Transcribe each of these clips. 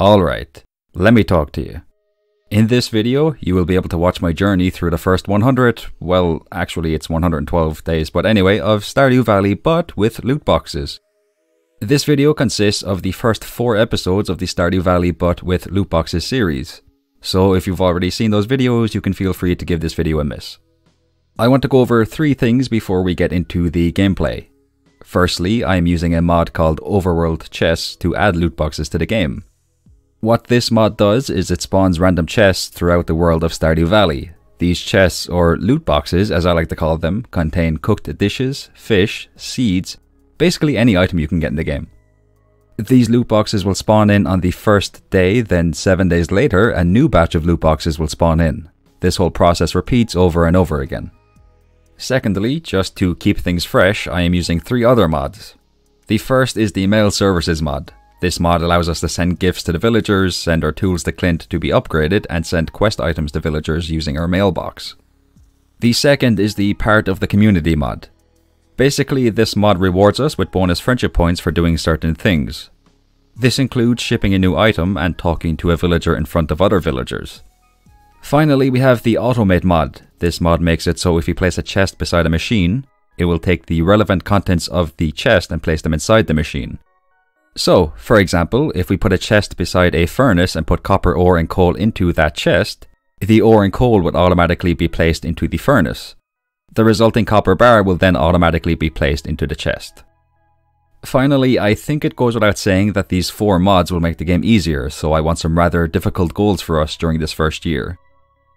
Alright, let me talk to you. In this video, you will be able to watch my journey through the first 100, well, actually it's 112 days, but anyway, of Stardew Valley, but with loot boxes. This video consists of the first 4 episodes of the Stardew Valley, but with loot boxes series. So if you've already seen those videos, you can feel free to give this video a miss. I want to go over 3 things before we get into the gameplay. Firstly, I am using a mod called Overworld Chests to add loot boxes to the game. What this mod does is it spawns random chests throughout the world of Stardew Valley. These chests, or loot boxes as I like to call them, contain cooked dishes, fish, seeds, basically any item you can get in the game. These loot boxes will spawn in on the first day, then 7 days later a new batch of loot boxes will spawn in. This whole process repeats over and over again. Secondly, just to keep things fresh, I am using 3 other mods. The first is the Mail Services mod. This mod allows us to send gifts to the villagers, send our tools to Clint to be upgraded, and send quest items to villagers using our mailbox. The second is the Part of the Community mod. Basically, this mod rewards us with bonus friendship points for doing certain things. This includes shipping a new item and talking to a villager in front of other villagers. Finally, we have the Automate mod. This mod makes it so if you place a chest beside a machine, it will take the relevant contents of the chest and place them inside the machine. So, for example, if we put a chest beside a furnace and put copper ore and coal into that chest, the ore and coal would automatically be placed into the furnace. The resulting copper bar will then automatically be placed into the chest. Finally, I think it goes without saying that these 4 mods will make the game easier, so I want some rather difficult goals for us during this first year.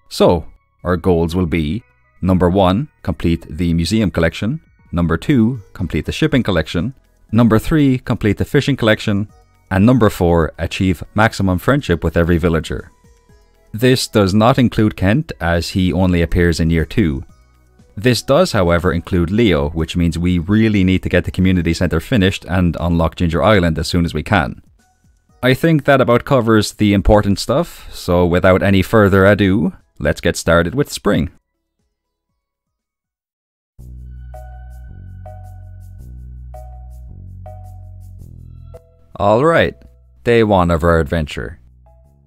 So, our goals will be: number 1, complete the museum collection, number 2, complete the shipping collection, number 3, complete the fishing collection, and number 4, achieve maximum friendship with every villager. This does not include Kent, as he only appears in year 2. This does, however, include Leo, which means we really need to get the community center finished and unlock Ginger Island as soon as we can. I think that about covers the important stuff, so without any further ado, let's get started with spring. Alright, day 1 of our adventure.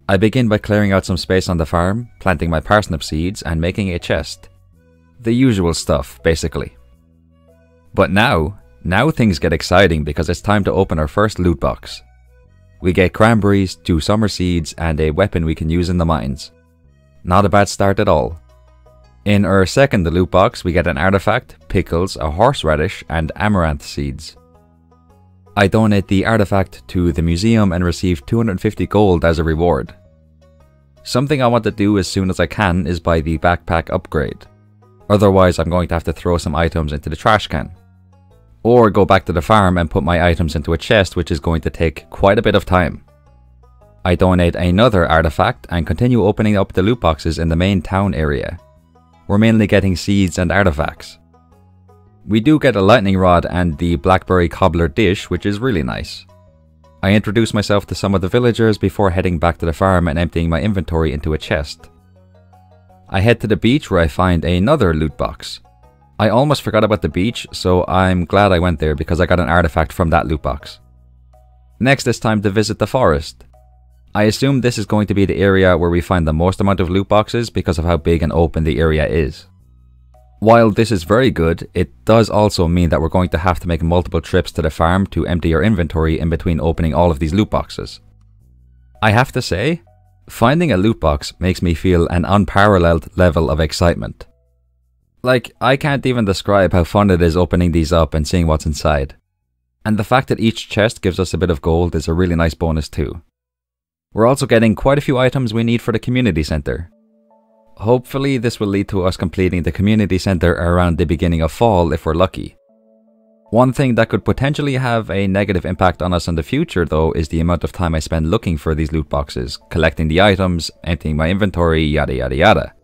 I begin by clearing out some space on the farm, planting my parsnip seeds and making a chest. The usual stuff, basically. But now things get exciting because it's time to open our first loot box. We get cranberries, 2 summer seeds and a weapon we can use in the mines. Not a bad start at all. In our second loot box we get an artifact, pickles, a horseradish and amaranth seeds. I donate the artifact to the museum and receive 250 gold as a reward. Something I want to do as soon as I can is buy the backpack upgrade. Otherwise I'm going to have to throw some items into the trash can. Or go back to the farm and put my items into a chest, which is going to take quite a bit of time. I donate another artifact and continue opening up the loot boxes in the main town area. We're mainly getting seeds and artifacts. We do get a lightning rod and the blackberry cobbler dish, which is really nice. I introduce myself to some of the villagers before heading back to the farm and emptying my inventory into a chest. I head to the beach where I find another loot box. I almost forgot about the beach, so I'm glad I went there because I got an artifact from that loot box. Next it's time to visit the forest. I assume this is going to be the area where we find the most amount of loot boxes because of how big and open the area is. While this is very good, it does also mean that we're going to have to make multiple trips to the farm to empty our inventory in between opening all of these loot boxes. I have to say, finding a loot box makes me feel an unparalleled level of excitement. Like, I can't even describe how fun it is opening these up and seeing what's inside. And the fact that each chest gives us a bit of gold is a really nice bonus too. We're also getting quite a few items we need for the community center. Hopefully this will lead to us completing the community center around the beginning of fall if we're lucky. One thing that could potentially have a negative impact on us in the future though is the amount of time I spend looking for these loot boxes, collecting the items, emptying my inventory, yada yada yada.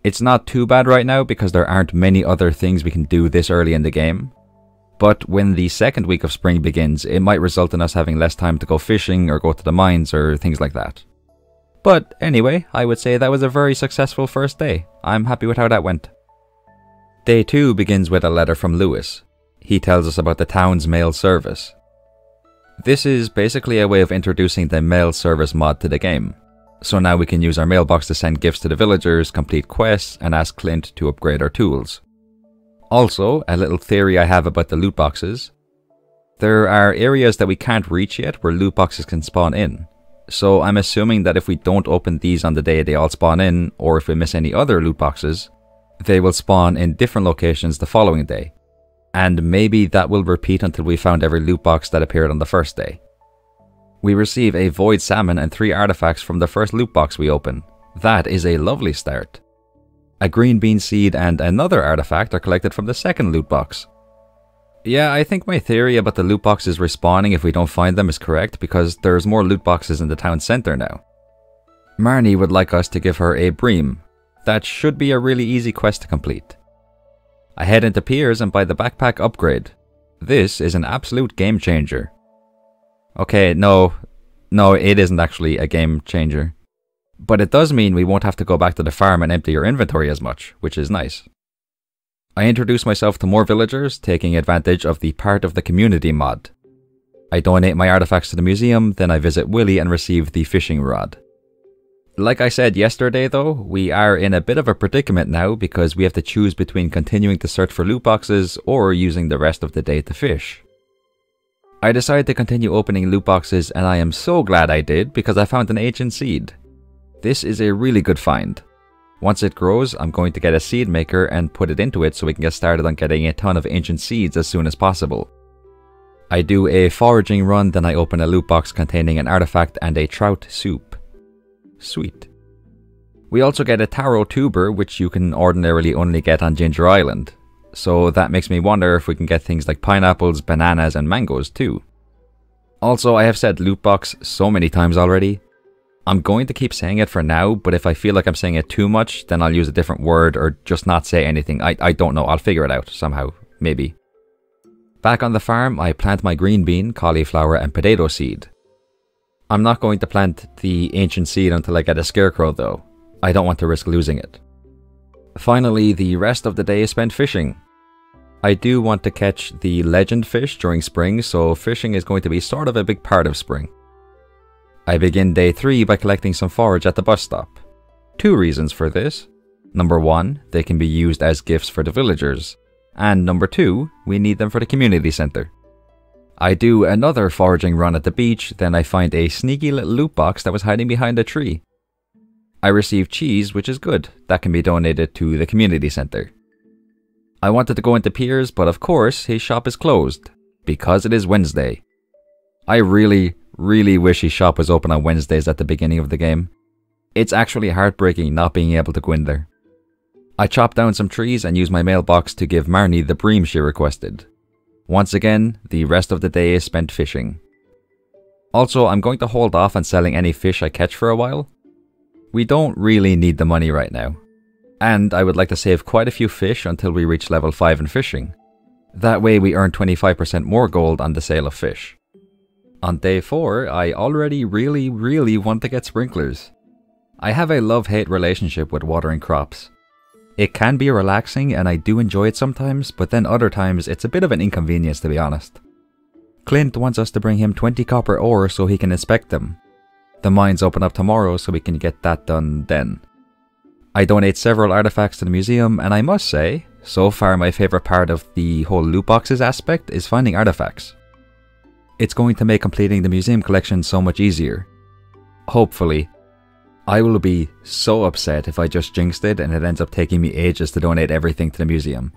It's not too bad right now because there aren't many other things we can do this early in the game. But when the second week of spring begins, it might result in us having less time to go fishing or go to the mines or things like that. But anyway, I would say that was a very successful first day. I'm happy with how that went. Day 2 begins with a letter from Lewis. He tells us about the town's mail service. This is basically a way of introducing the mail service mod to the game. So now we can use our mailbox to send gifts to the villagers, complete quests, and ask Clint to upgrade our tools. Also, a little theory I have about the loot boxes. There are areas that we can't reach yet where loot boxes can spawn in. So I'm assuming that if we don't open these on the day they all spawn in, or if we miss any other loot boxes, they will spawn in different locations the following day. And maybe that will repeat until we found every loot box that appeared on the first day. We receive a void salmon and 3 artifacts from the first loot box we open. That is a lovely start. A green bean seed and another artifact are collected from the second loot box. Yeah, I think my theory about the loot boxes respawning if we don't find them is correct, because there's more loot boxes in the town centre now. Marnie would like us to give her a bream. That should be a really easy quest to complete. I head into Piers and buy the backpack upgrade. This is an absolute game changer. Okay, no, it isn't actually a game changer. But it does mean we won't have to go back to the farm and empty your inventory as much, which is nice. I introduce myself to more villagers, taking advantage of the part of the community mod. I donate my artifacts to the museum, then I visit Willy and receive the fishing rod. Like I said yesterday though, we are in a bit of a predicament now because we have to choose between continuing to search for loot boxes or using the rest of the day to fish. I decided to continue opening loot boxes and I am so glad I did because I found an ancient seed. This is a really good find. Once it grows, I'm going to get a seed maker and put it into it so we can get started on getting a ton of ancient seeds as soon as possible. I do a foraging run, then I open a loot box containing an artifact and a trout soup. Sweet. We also get a taro tuber, which you can ordinarily only get on Ginger Island. So that makes me wonder if we can get things like pineapples, bananas and mangoes too. Also, I have said loot box so many times already. I'm going to keep saying it for now, but if I feel like I'm saying it too much, then I'll use a different word or just not say anything. I don't know, I'll figure it out somehow, maybe. Back on the farm, I plant my green bean, cauliflower and potato seed. I'm not going to plant the ancient seed until I get a scarecrow though. I don't want to risk losing it. Finally, the rest of the day is spent fishing. I do want to catch the legend fish during spring, so fishing is going to be sort of a big part of spring. I begin day 3 by collecting some forage at the bus stop. 2 reasons for this. Number 1, they can be used as gifts for the villagers. And number 2, we need them for the community centre. I do another foraging run at the beach, then I find a sneaky little loot box that was hiding behind a tree. I receive cheese, which is good. That can be donated to the community centre. I wanted to go into Piers, but of course his shop is closed, because it is Wednesday. I really wish his shop was open on Wednesdays at the beginning of the game. It's actually heartbreaking not being able to go in there. I chop down some trees and use my mailbox to give Marnie the bream she requested. Once again, the rest of the day is spent fishing. Also, I'm going to hold off on selling any fish I catch for a while. We don't really need the money right now. And I would like to save quite a few fish until we reach level 5 in fishing. That way we earn 25% more gold on the sale of fish. On day 4, I already really want to get sprinklers. I have a love-hate relationship with watering crops. It can be relaxing and I do enjoy it sometimes, but then other times it's a bit of an inconvenience to be honest. Clint wants us to bring him 20 copper ore so he can inspect them. The mines open up tomorrow so we can get that done then. I donate several artifacts to the museum and I must say, so far my favourite part of the whole loot boxes aspect is finding artifacts. It's going to make completing the museum collection so much easier. Hopefully. I will be so upset if I just jinxed it and it ends up taking me ages to donate everything to the museum.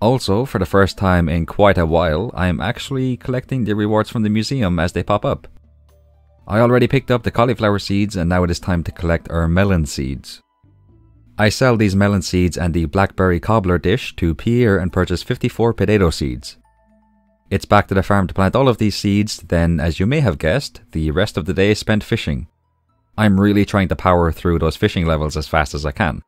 Also, for the first time in quite a while, I am actually collecting the rewards from the museum as they pop up. I already picked up the cauliflower seeds and now it is time to collect our melon seeds. I sell these melon seeds and the blackberry cobbler dish to Pierre and purchase 54 potato seeds. It's back to the farm to plant all of these seeds, then as you may have guessed, the rest of the day is spent fishing. I'm really trying to power through those fishing levels as fast as I can.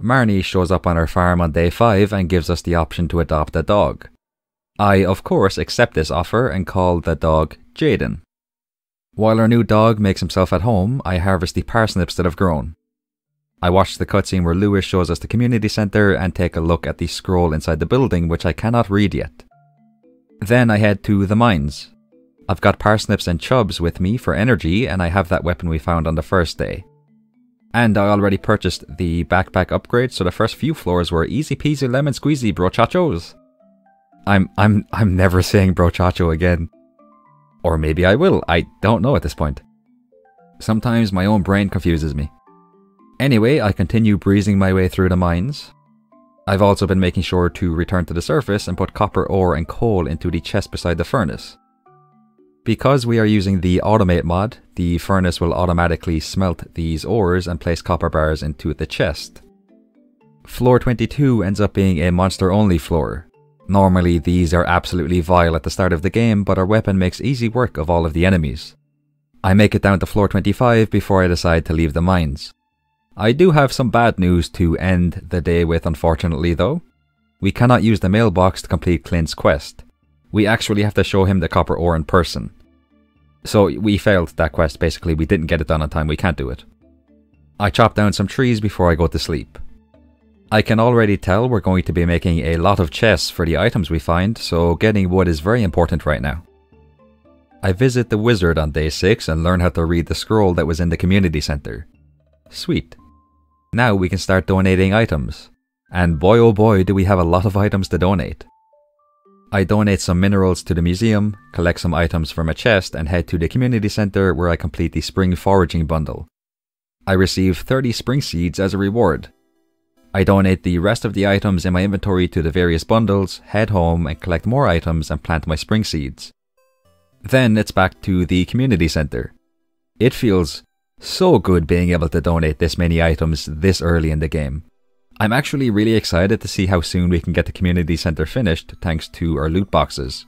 Marnie shows up on our farm on day 5 and gives us the option to adopt a dog. I of course accept this offer and call the dog Jaden. While our new dog makes himself at home, I harvest the parsnips that have grown. I watch the cutscene where Lewis shows us the community centre and take a look at the scroll inside the building which I cannot read yet. Then I head to the mines. I've got parsnips and chubs with me for energy, and I have that weapon we found on the first day. And I already purchased the backpack upgrade, so the first few floors were easy peasy lemon squeezy brochachos. I'm never saying brochacho again. Or maybe I will, I don't know at this point. Sometimes my own brain confuses me. Anyway, I continue breezing my way through the mines. I've also been making sure to return to the surface and put copper ore and coal into the chest beside the furnace. Because we are using the automate mod, the furnace will automatically smelt these ores and place copper bars into the chest. Floor 22 ends up being a monster only floor. Normally these are absolutely vile at the start of the game, but our weapon makes easy work of all of the enemies. I make it down to floor 25 before I decide to leave the mines. I do have some bad news to end the day with, unfortunately though. We cannot use the mailbox to complete Clint's quest. We actually have to show him the copper ore in person. So we failed that quest, basically. We didn't get it done on time, we can't do it. I chop down some trees before I go to sleep. I can already tell we're going to be making a lot of chests for the items we find, so getting wood is very important right now. I visit the wizard on day 6 and learn how to read the scroll that was in the community center. Sweet. Now we can start donating items. And boy oh boy do we have a lot of items to donate. I donate some minerals to the museum, collect some items from a chest and head to the community center where I complete the spring foraging bundle. I receive 30 spring seeds as a reward. I donate the rest of the items in my inventory to the various bundles, head home and collect more items and plant my spring seeds. Then it's back to the community center. It feels so good being able to donate this many items this early in the game. I'm actually really excited to see how soon we can get the community center finished thanks to our loot boxes.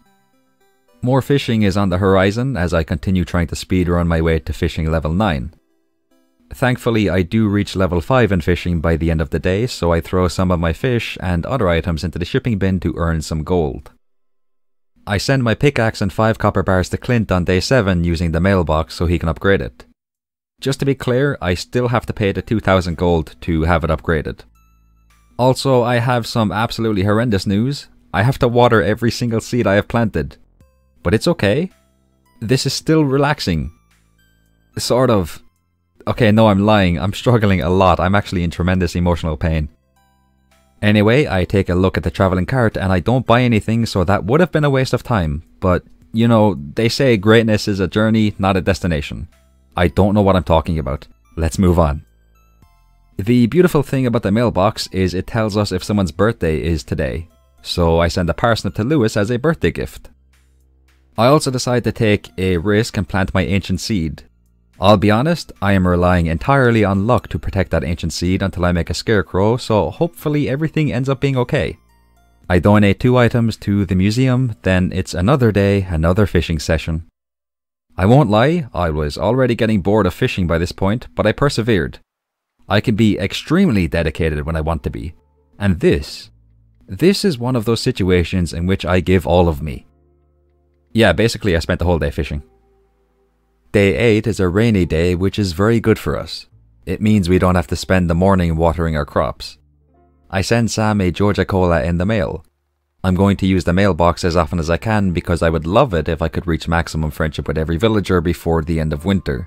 More fishing is on the horizon as I continue trying to speedrun my way to fishing level 9. Thankfully I do reach level 5 in fishing by the end of the day, so I throw some of my fish and other items into the shipping bin to earn some gold. I send my pickaxe and 5 copper bars to Clint on day 7 using the mailbox so he can upgrade it. Just to be clear, I still have to pay the 2000 gold to have it upgraded. Also, I have some absolutely horrendous news. I have to water every single seed I have planted. But it's okay. This is still relaxing. Sort of. Okay, no, I'm lying. I'm struggling a lot. I'm actually in tremendous emotional pain. Anyway, I take a look at the traveling cart and I don't buy anything, so that would have been a waste of time. But, you know, they say greatness is a journey, not a destination. I don't know what I'm talking about. Let's move on. The beautiful thing about the mailbox is it tells us if someone's birthday is today. So I send a parsnip to Lewis as a birthday gift. I also decide to take a risk and plant my ancient seed. I'll be honest, I am relying entirely on luck to protect that ancient seed until I make a scarecrow, so hopefully everything ends up being okay. I donate 2 items to the museum, then it's another day, another fishing session. I won't lie, I was already getting bored of fishing by this point, but I persevered. I can be extremely dedicated when I want to be, and this is one of those situations in which I give all of me. Yeah, basically I spent the whole day fishing. Day 8 is a rainy day, which is very good for us. It means we don't have to spend the morning watering our crops. I send Sam a Georgia Cola in the mail. I'm going to use the mailbox as often as I can because I would love it if I could reach maximum friendship with every villager before the end of winter.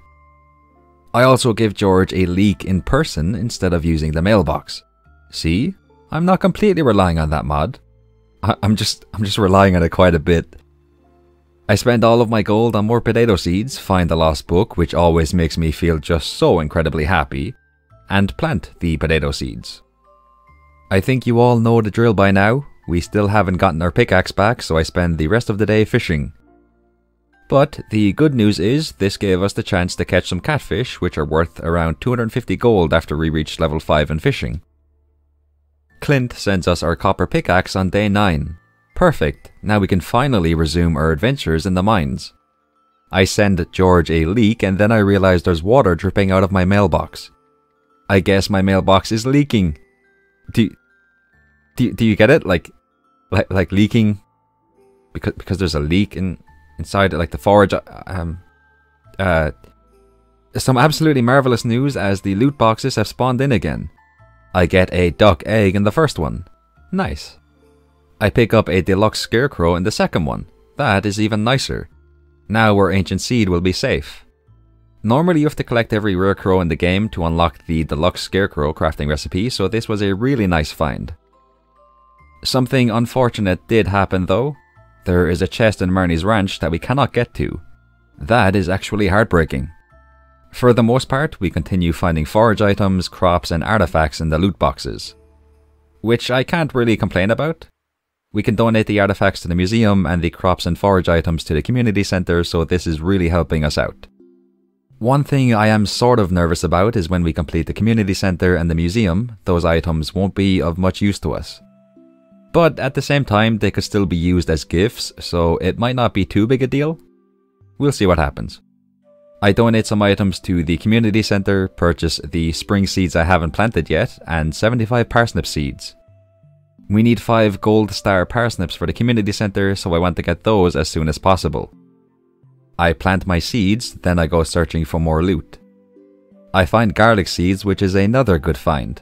I also give George a leek in person instead of using the mailbox. See? I'm not completely relying on that mod. I'm just relying on it quite a bit. I spend all of my gold on more potato seeds, find the lost book, which always makes me feel just so incredibly happy, and plant the potato seeds. I think you all know the drill by now. We still haven't gotten our pickaxe back, so I spend the rest of the day fishing. But the good news is, this gave us the chance to catch some catfish, which are worth around 250 gold after we reach level 5 in fishing. Clint sends us our copper pickaxe on day 9. Perfect, now we can finally resume our adventures in the mines. I send George a leak and then I realize there's water dripping out of my mailbox. I guess my mailbox is leaking. Do you get it? Like leaking? Because there's a leak inside it, like the forage. Some absolutely marvelous news as the loot boxes have spawned in again. I get a duck egg in the first one. Nice. I pick up a deluxe scarecrow in the second one. That is even nicer. Now our ancient seed will be safe. Normally you have to collect every rare crow in the game to unlock the deluxe scarecrow crafting recipe, so this was a really nice find. Something unfortunate did happen though. There is a chest in Marnie's ranch that we cannot get to. That is actually heartbreaking. For the most part, we continue finding forage items, crops and artifacts in the loot boxes, which I can't really complain about. We can donate the artifacts to the museum and the crops and forage items to the community center, so this is really helping us out. One thing I am sort of nervous about is when we complete the community center and the museum, those items won't be of much use to us. But at the same time, they could still be used as gifts, so it might not be too big a deal. We'll see what happens. I donate some items to the community center, purchase the spring seeds I haven't planted yet, and 75 parsnip seeds. We need 5 gold star parsnips for the community center, so I want to get those as soon as possible. I plant my seeds, then I go searching for more loot. I find garlic seeds, which is another good find.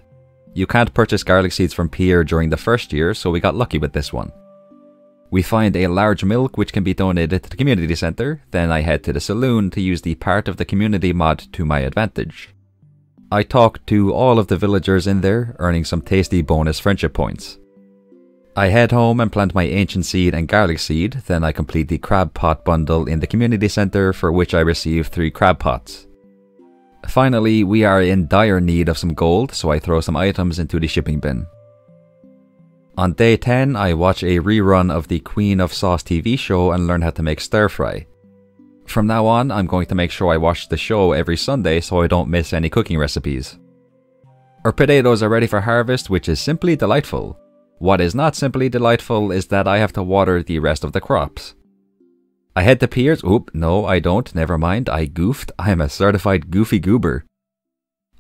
You can't purchase garlic seeds from Pierre during the first year, so we got lucky with this one. We find a large milk which can be donated to the community center, then I head to the saloon to use the part of the community mod to my advantage. I talk to all of the villagers in there, earning some tasty bonus friendship points. I head home and plant my ancient seed and garlic seed, then I complete the crab pot bundle in the community center, for which I receive 3 crab pots. Finally, we are in dire need of some gold, so I throw some items into the shipping bin. On day 10, I watch a rerun of the Queen of Sauce TV show and learn how to make stir fry. From now on, I'm going to make sure I watch the show every Sunday so I don't miss any cooking recipes. Our potatoes are ready for harvest, which is simply delightful. What is not simply delightful is that I have to water the rest of the crops. I head to Pierre's. Oop, no I don't, never mind, I goofed. I am a certified goofy goober.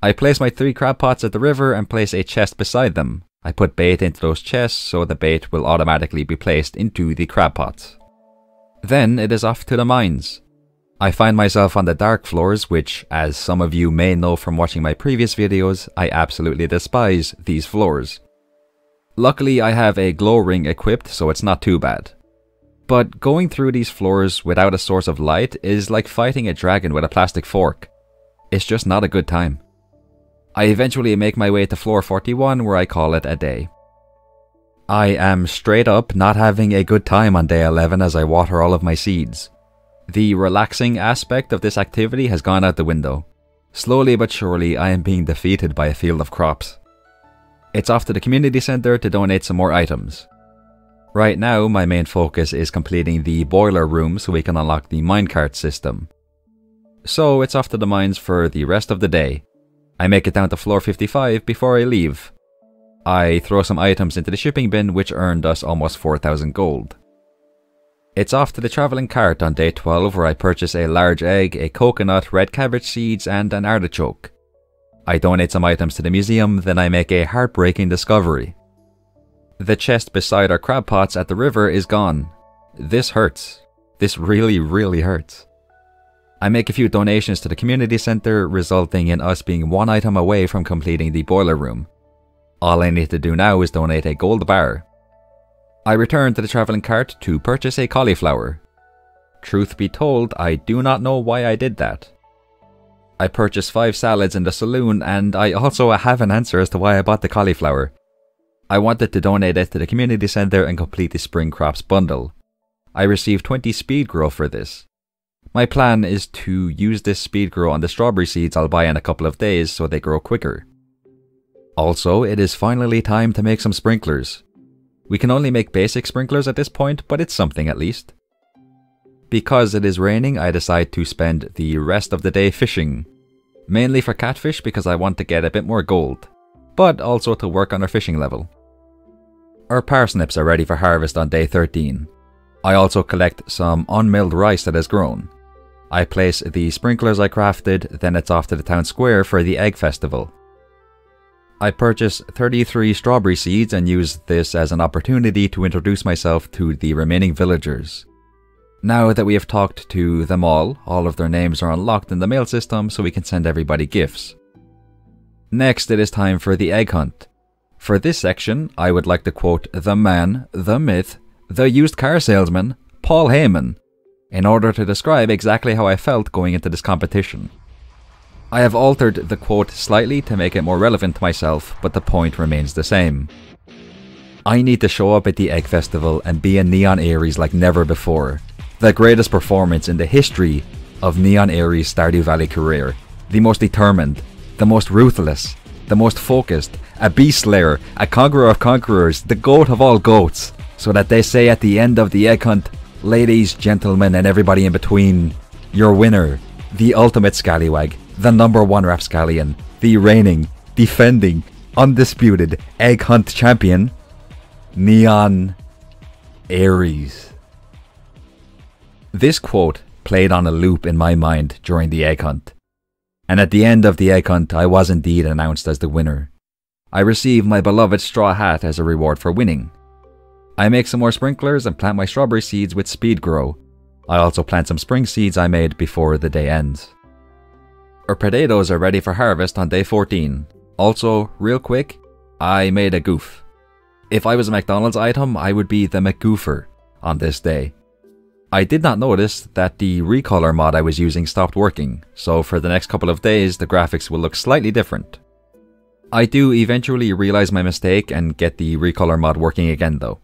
I place my 3 crab pots at the river and place a chest beside them. I put bait into those chests so the bait will automatically be placed into the crab pots. Then it is off to the mines. I find myself on the dark floors, which, as some of you may know from watching my previous videos, I absolutely despise these floors. Luckily I have a glow ring equipped, so it's not too bad. But going through these floors without a source of light is like fighting a dragon with a plastic fork. It's just not a good time. I eventually make my way to floor 41, where I call it a day. I am straight up not having a good time on day 11 as I water all of my seeds. The relaxing aspect of this activity has gone out the window. Slowly but surely I am being defeated by a field of crops. It's off to the community center to donate some more items. Right now my main focus is completing the boiler room so we can unlock the minecart system. So it's off to the mines for the rest of the day. I make it down to floor 55 before I leave. I throw some items into the shipping bin, which earned us almost 4,000 gold. It's off to the travelling cart on day 12, where I purchase a large egg, a coconut, red cabbage seeds and an artichoke. I donate some items to the museum, then I make a heartbreaking discovery. The chest beside our crab pots at the river is gone. This hurts. This really hurts. I make a few donations to the community center, resulting in us being 1 item away from completing the boiler room. All I need to do now is donate a gold bar. I return to the travelling cart to purchase a cauliflower. Truth be told, I do not know why I did that. I purchased 5 salads in the saloon, and I also have an answer as to why I bought the cauliflower. I wanted to donate it to the community center and complete the spring crops bundle. I received 20 speed grow for this. My plan is to use this speed grow on the strawberry seeds I'll buy in a couple of days so they grow quicker. Also, it is finally time to make some sprinklers. We can only make basic sprinklers at this point, but it's something at least. Because it is raining, I decide to spend the rest of the day fishing. Mainly for catfish because I want to get a bit more gold, but also to work on our fishing level. Our parsnips are ready for harvest on day 13. I also collect some unmilled rice that has grown. I place the sprinklers I crafted, then it's off to the town square for the egg festival. I purchase 33 strawberry seeds and use this as an opportunity to introduce myself to the remaining villagers. Now that we have talked to them all of their names are unlocked in the mail system so we can send everybody gifts. Next, it is time for the egg hunt. For this section, I would like to quote the man, the myth, the used car salesman, Paul Heyman. in order to describe exactly how I felt going into this competition. I have altered the quote slightly to make it more relevant to myself, but the point remains the same. I need to show up at the Egg Festival and be a Neon Aries like never before. The greatest performance in the history of Neon Aries' Stardew Valley career. The most determined, the most ruthless, the most focused, a beast slayer, a conqueror of conquerors, the goat of all goats, so that they say at the end of the egg hunt, ladies, gentlemen, and everybody in between, your winner, the ultimate scallywag, the #1 rapscallion, the reigning, defending, undisputed egg hunt champion, Neon Aries. This quote played on a loop in my mind during the egg hunt. And at the end of the egg hunt, I was indeed announced as the winner. I received my beloved straw hat as a reward for winning. I make some more sprinklers and plant my strawberry seeds with speed grow. I also plant some spring seeds I made before the day ends. Our potatoes are ready for harvest on day 14. Also, real quick, I made a goof. If I was a McDonald's item, I would be the McGoofer on this day. I did not notice that the recolor mod I was using stopped working, so for the next couple of days the graphics will look slightly different. I do eventually realize my mistake and get the recolor mod working again though.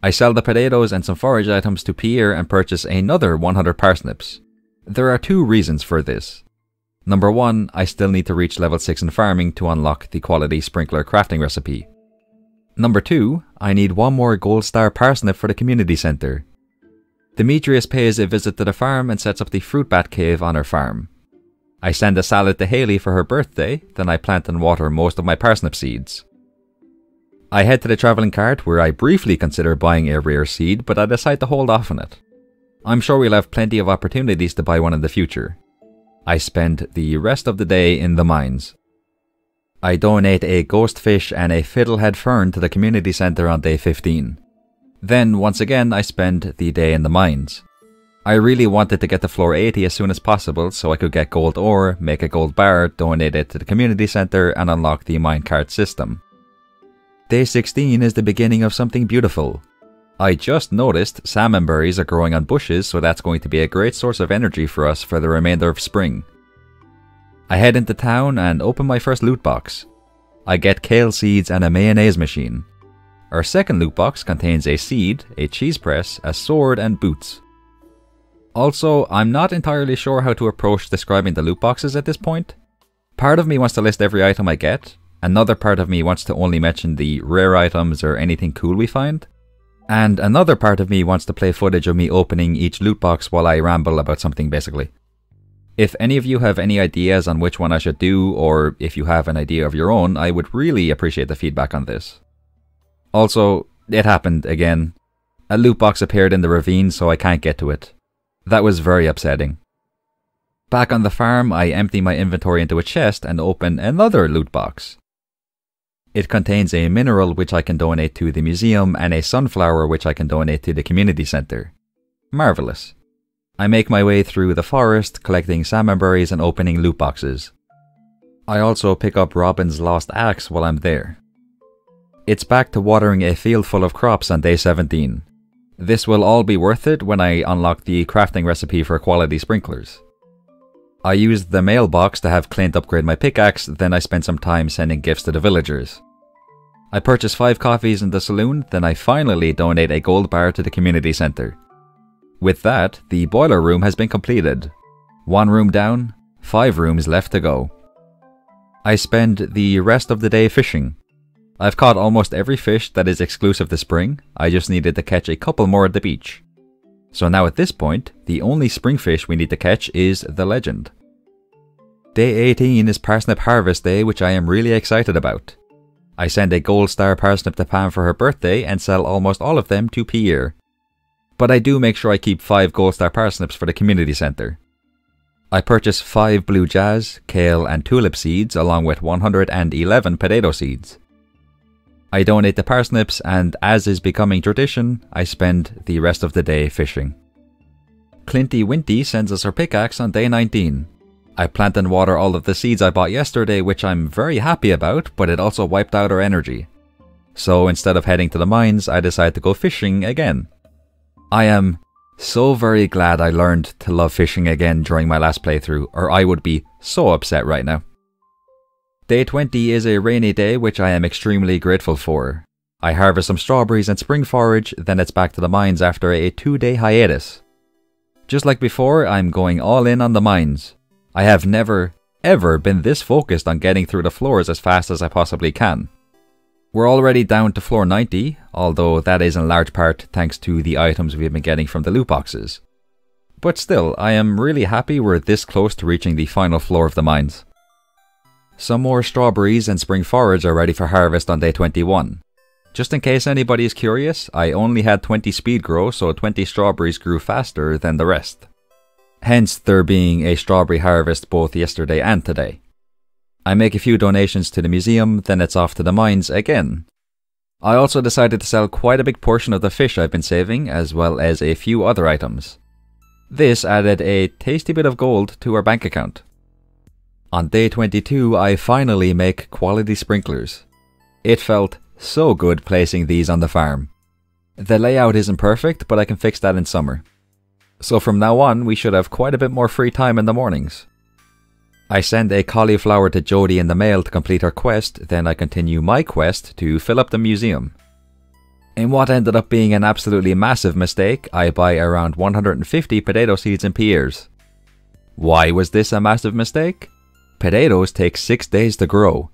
I sell the potatoes and some forage items to Pierre and purchase another 100 parsnips. There are two reasons for this. Number 1, I still need to reach level 6 in farming to unlock the quality sprinkler crafting recipe. Number 2, I need one more gold star parsnip for the community center. Demetrius pays a visit to the farm and sets up the fruit bat cave on her farm. I send a salad to Haley for her birthday, then I plant and water most of my parsnip seeds. I head to the travelling cart where I briefly consider buying a rare seed, but I decide to hold off on it. I'm sure we'll have plenty of opportunities to buy one in the future. I spend the rest of the day in the mines. I donate a ghost fish and a fiddlehead fern to the community center on day 15. Then, once again, I spend the day in the mines. I really wanted to get to floor 80 as soon as possible so I could get gold ore, make a gold bar, donate it to the community center, and unlock the minecart system. Day 16 is the beginning of something beautiful. I just noticed salmon berries are growing on bushes, so that's going to be a great source of energy for us for the remainder of spring. I head into town and open my first loot box. I get kale seeds and a mayonnaise machine. Our second loot box contains a seed, a cheese press, a sword, and boots. Also, I'm not entirely sure how to approach describing the loot boxes at this point. Part of me wants to list every item I get, another part of me wants to only mention the rare items or anything cool we find, and another part of me wants to play footage of me opening each loot box while I ramble about something basically. If any of you have any ideas on which one I should do, or if you have an idea of your own, I would really appreciate the feedback on this. Also, it happened again. A loot box appeared in the ravine, so I can't get to it. That was very upsetting. Back on the farm, I empty my inventory into a chest and open another loot box. It contains a mineral which I can donate to the museum and a sunflower which I can donate to the community center. Marvelous. I make my way through the forest, collecting salmon berries and opening loot boxes. I also pick up Robin's lost axe while I'm there. It's back to watering a field full of crops on day 17. This will all be worth it when I unlock the crafting recipe for quality sprinklers. I used the mailbox to have Clint upgrade my pickaxe, then I spent some time sending gifts to the villagers. I purchase 5 coffees in the saloon, then I finally donate a gold bar to the community center. With that, the boiler room has been completed. 1 room down, 5 rooms left to go. I spend the rest of the day fishing. I've caught almost every fish that is exclusive to spring, I just needed to catch a couple more at the beach. So now at this point, the only spring fish we need to catch is the legend. Day 18 is parsnip harvest day, which I am really excited about. I send a gold star parsnip to Pam for her birthday and sell almost all of them to Pierre. But I do make sure I keep 5 gold star parsnips for the community center. I purchase 5 blue jazz, kale and tulip seeds along with 111 potato seeds. I donate the parsnips and, as is becoming tradition, I spend the rest of the day fishing. Clinty Winty sends us her pickaxe on day 19. I plant and water all of the seeds I bought yesterday, which I'm very happy about, but it also wiped out our energy. So instead of heading to the mines, I decide to go fishing again. I am So very glad I learned to love fishing again during my last playthrough, or I would be so upset right now. Day 20 is a rainy day, which I am extremely grateful for. I harvest some strawberries and spring forage, then it's back to the mines after a 2-day hiatus. Just like before, I'm going all in on the mines. I have never, ever been this focused on getting through the floors as fast as I possibly can. We're already down to floor 90, although that is in large part thanks to the items we've been getting from the loot boxes. But still, I am really happy we're this close to reaching the final floor of the mines. Some more strawberries and spring forage are ready for harvest on day 21. Just in case anybody is curious, I only had 20 speed grow, so 20 strawberries grew faster than the rest. Hence there being a strawberry harvest both yesterday and today. I make a few donations to the museum, then it's off to the mines again. I also decided to sell quite a big portion of the fish I've been saving, as well as a few other items. This added a tasty bit of gold to our bank account. On day 22, I finally make quality sprinklers. It felt so good placing these on the farm. The layout isn't perfect, but I can fix that in summer. So from now on, we should have quite a bit more free time in the mornings. I send a cauliflower to Jody in the mail to complete her quest, then I continue my quest to fill up the museum. In what ended up being an absolutely massive mistake, I buy around 150 potato seeds and pears. Why was this a massive mistake? Potatoes take 6 days to grow.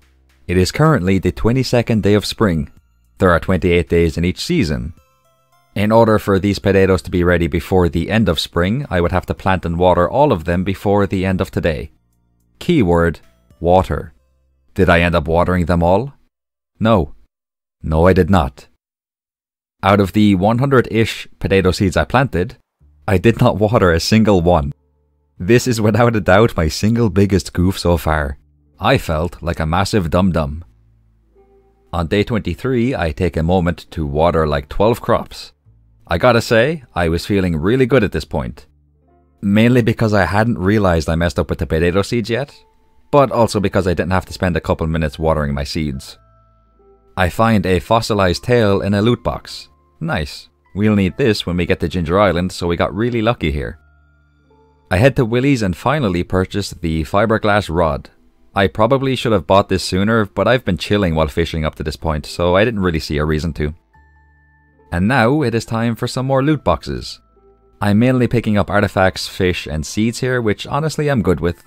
It is currently the 22nd day of spring. There are 28 days in each season. In order for these potatoes to be ready before the end of spring, I would have to plant and water all of them before the end of today. Keyword, water. Did I end up watering them all? No. No, I did not. Out of the 100-ish potato seeds I planted, I did not water a single one. This is without a doubt my single biggest goof so far. I felt like a massive dum-dum. On day 23, I take a moment to water like 12 crops. I gotta say, I was feeling really good at this point. Mainly because I hadn't realized I messed up with the potato seeds yet, but also because I didn't have to spend a couple minutes watering my seeds. I find a fossilized tail in a loot box. Nice. We'll need this when we get to Ginger Island, so we got really lucky here. I head to Willie's and finally purchase the fiberglass rod. I probably should have bought this sooner, but I've been chilling while fishing up to this point, so I didn't really see a reason to. And now it is time for some more loot boxes. I'm mainly picking up artifacts, fish and seeds here, which honestly I'm good with.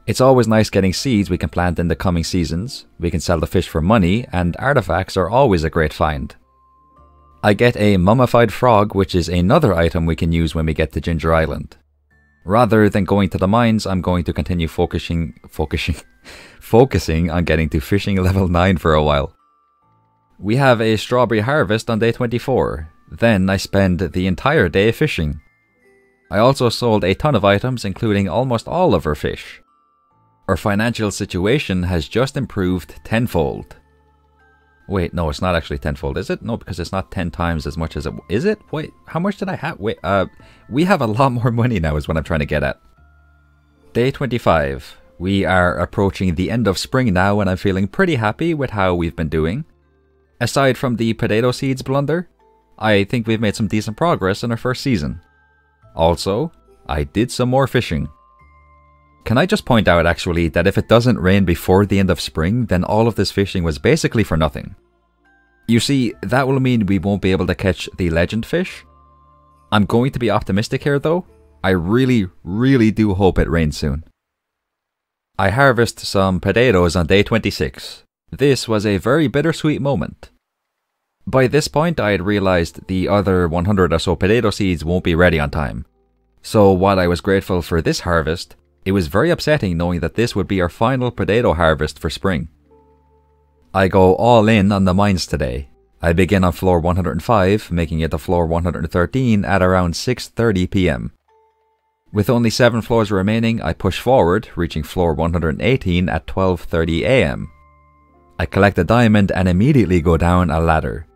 It's always nice getting seeds we can plant in the coming seasons, we can sell the fish for money, and artifacts are always a great find. I get a mummified frog, which is another item we can use when we get to Ginger Island. Rather than going to the mines, I'm going to continue focusing on getting to fishing level 9 for a while. We have a strawberry harvest on day 24. Then I spend the entire day fishing. I also sold a ton of items, including almost all of our fish. Our financial situation has just improved tenfold. Wait, no, it's not actually tenfold, is it? No, because it's not 10 times as much as it... Is it? Wait, how much did I have? Wait, we have a lot more money now is what I'm trying to get at. Day 25. We are approaching the end of spring now, and I'm feeling pretty happy with how we've been doing. Aside from the potato seeds blunder, I think we've made some decent progress in our first season. Also, I did some more fishing. Can I just point out actually that if it doesn't rain before the end of spring, then all of this fishing was basically for nothing. You see, that will mean we won't be able to catch the legend fish. I'm going to be optimistic here though. I really, really do hope it rains soon. I harvest some potatoes on day 26. This was a very bittersweet moment. By this point, I had realized the other 100 or so potato seeds won't be ready on time. So while I was grateful for this harvest, it was very upsetting knowing that this would be our final potato harvest for spring. I go all in on the mines today. I begin on floor 105, making it to floor 113 at around 6:30 PM. With only 7 floors remaining, I push forward, reaching floor 118 at 12:30 AM. I collect a diamond and immediately go down a ladder.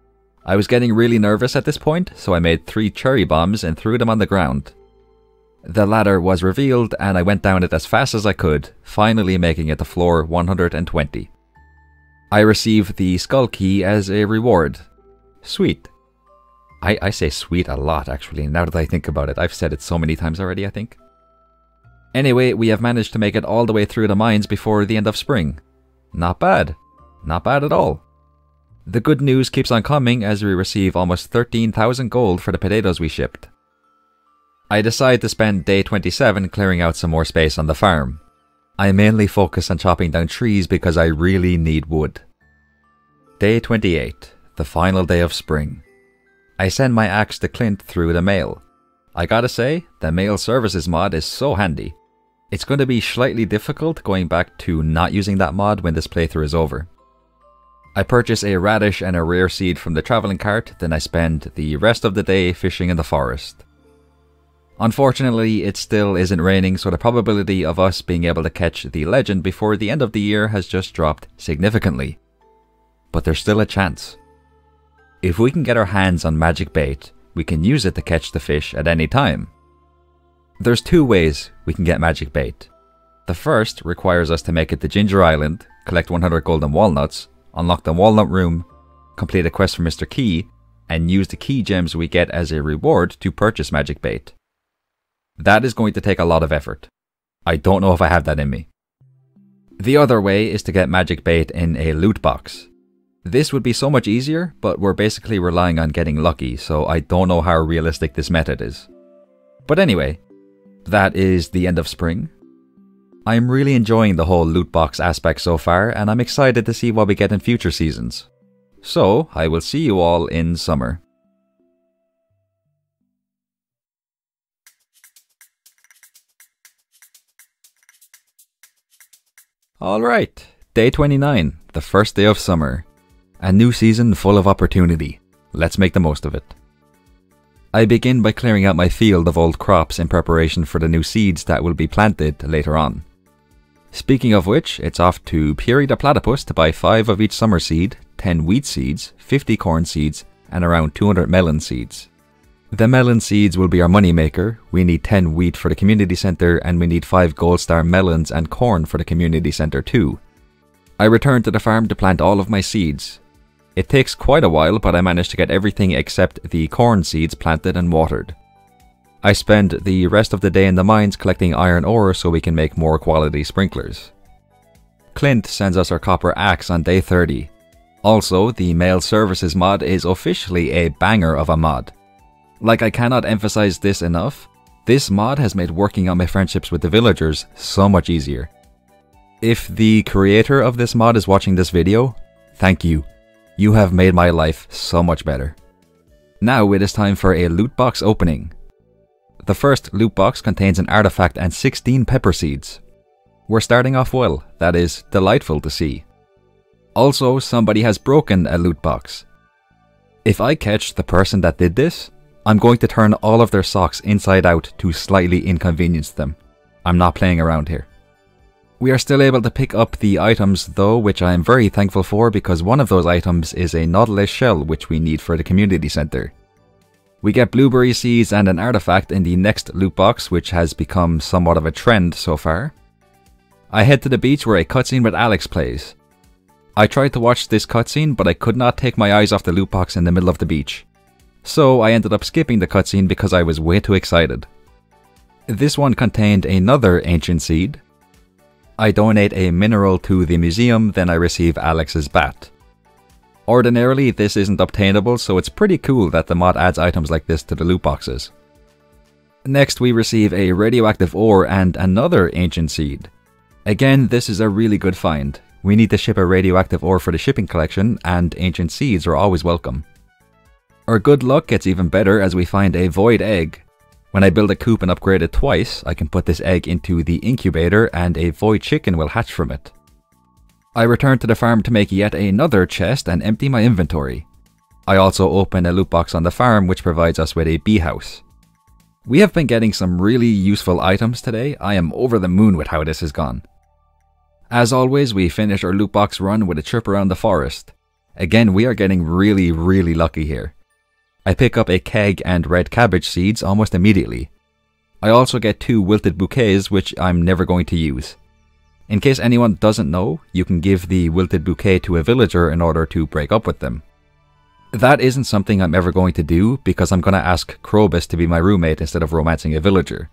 I was getting really nervous at this point, so I made 3 cherry bombs and threw them on the ground. The ladder was revealed and I went down it as fast as I could, finally making it to floor 120. I received the skull key as a reward. Sweet. I say sweet a lot, actually, now that I think about it. I've said it so many times already, I think. Anyway, we have managed to make it all the way through the mines before the end of spring. Not bad. Not bad at all. The good news keeps on coming as we receive almost 13,000 gold for the potatoes we shipped. I decide to spend day 27 clearing out some more space on the farm. I mainly focus on chopping down trees because I really need wood. Day 28, the final day of spring. I send my axe to Clint through the mail. I gotta say, the mail services mod is so handy. It's going to be slightly difficult going back to not using that mod when this playthrough is over. I purchase a radish and a rare seed from the travelling cart, then I spend the rest of the day fishing in the forest. Unfortunately, it still isn't raining, so the probability of us being able to catch the legend before the end of the year has just dropped significantly. But there's still a chance. If we can get our hands on magic bait, we can use it to catch the fish at any time. There's two ways we can get magic bait. The first requires us to make it to Ginger Island, collect 100 golden walnuts, unlock the walnut room, complete a quest for Mr. Key, and use the key gems we get as a reward to purchase magic bait. That is going to take a lot of effort. I don't know if I have that in me. The other way is to get magic bait in a loot box. This would be so much easier, but we're basically relying on getting lucky, so I don't know how realistic this method is. But anyway, that is the end of spring. I'm really enjoying the whole loot box aspect so far, and I'm excited to see what we get in future seasons. So, I will see you all in summer. Alright, day 29, the first day of summer. A new season full of opportunity. Let's make the most of it. I begin by clearing out my field of old crops in preparation for the new seeds that will be planted later on. Speaking of which, it's off to Puri the Platypus to buy 5 of each summer seed, 10 wheat seeds, 50 corn seeds, and around 200 melon seeds. The melon seeds will be our money maker. We need 10 wheat for the community center, and we need 5 gold star melons and corn for the community center too. I return to the farm to plant all of my seeds. It takes quite a while, but I managed to get everything except the corn seeds planted and watered. I spend the rest of the day in the mines collecting iron ore so we can make more quality sprinklers. Clint sends us our copper axe on day 30. Also, the mail services mod is officially a banger of a mod. Like, I cannot emphasize this enough, this mod has made working on my friendships with the villagers so much easier. If the creator of this mod is watching this video, thank you. You have made my life so much better. Now it is time for a loot box opening. The first loot box contains an artifact and 16 pepper seeds. We're starting off well, that is delightful to see. Also, somebody has broken a loot box. If I catch the person that did this, I'm going to turn all of their socks inside out to slightly inconvenience them. I'm not playing around here. We are still able to pick up the items though, which I am very thankful for because one of those items is a Nautilus shell which we need for the community center. We get blueberry seeds and an artifact in the next loot box, which has become somewhat of a trend so far. I head to the beach where a cutscene with Alex plays. I tried to watch this cutscene, but I could not take my eyes off the loot box in the middle of the beach. So I ended up skipping the cutscene because I was way too excited. This one contained another ancient seed. I donate a mineral to the museum, then I receive Alex's bat. Ordinarily, this isn't obtainable, so it's pretty cool that the mod adds items like this to the loot boxes. Next, we receive a radioactive ore and another ancient seed. Again, this is a really good find. We need to ship a radioactive ore for the shipping collection, and ancient seeds are always welcome. Our good luck gets even better as we find a void egg. When I build a coop and upgrade it twice, I can put this egg into the incubator and a void chicken will hatch from it. I return to the farm to make yet another chest and empty my inventory. I also open a loot box on the farm which provides us with a bee house. We have been getting some really useful items today. I am over the moon with how this has gone. As always, we finish our loot box run with a trip around the forest. Again, we are getting really lucky here. I pick up a keg and red cabbage seeds almost immediately. I also get 2 wilted bouquets which I'm never going to use. In case anyone doesn't know, you can give the wilted bouquet to a villager in order to break up with them. That isn't something I'm ever going to do because I'm going to ask Krobus to be my roommate instead of romancing a villager.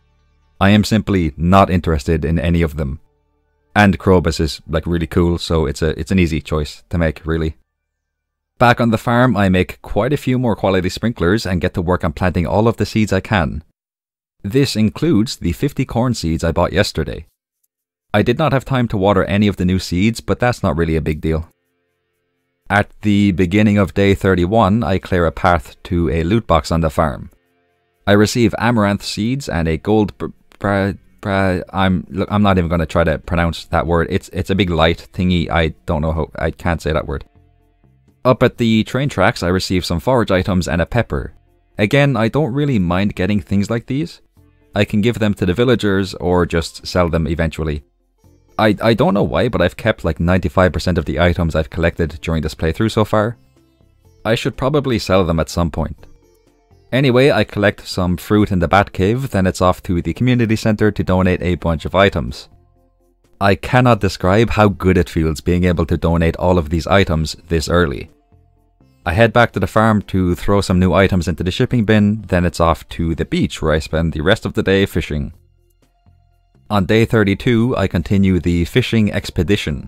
I am simply not interested in any of them. And Krobus is like really cool, so it's an easy choice to make, really. Back on the farm, I make quite a few more quality sprinklers and get to work on planting all of the seeds I can. This includes the 50 corn seeds I bought yesterday. I did not have time to water any of the new seeds, but that's not really a big deal. At the beginning of day 31, I clear a path to a loot box on the farm. I receive amaranth seeds and a gold I'm not even going to try to pronounce that word. It's a big light thingy. I don't know how. I can't say that word. Up at the train tracks, I receive some forage items and a pepper. Again, I don't really mind getting things like these. I can give them to the villagers or just sell them eventually. I don't know why, but I've kept like 95% of the items I've collected during this playthrough so far. I should probably sell them at some point. Anyway, I collect some fruit in the Bat Cave, then it's off to the community center to donate a bunch of items. I cannot describe how good it feels being able to donate all of these items this early. I head back to the farm to throw some new items into the shipping bin, then it's off to the beach where I spend the rest of the day fishing. On day 32, I continue the fishing expedition.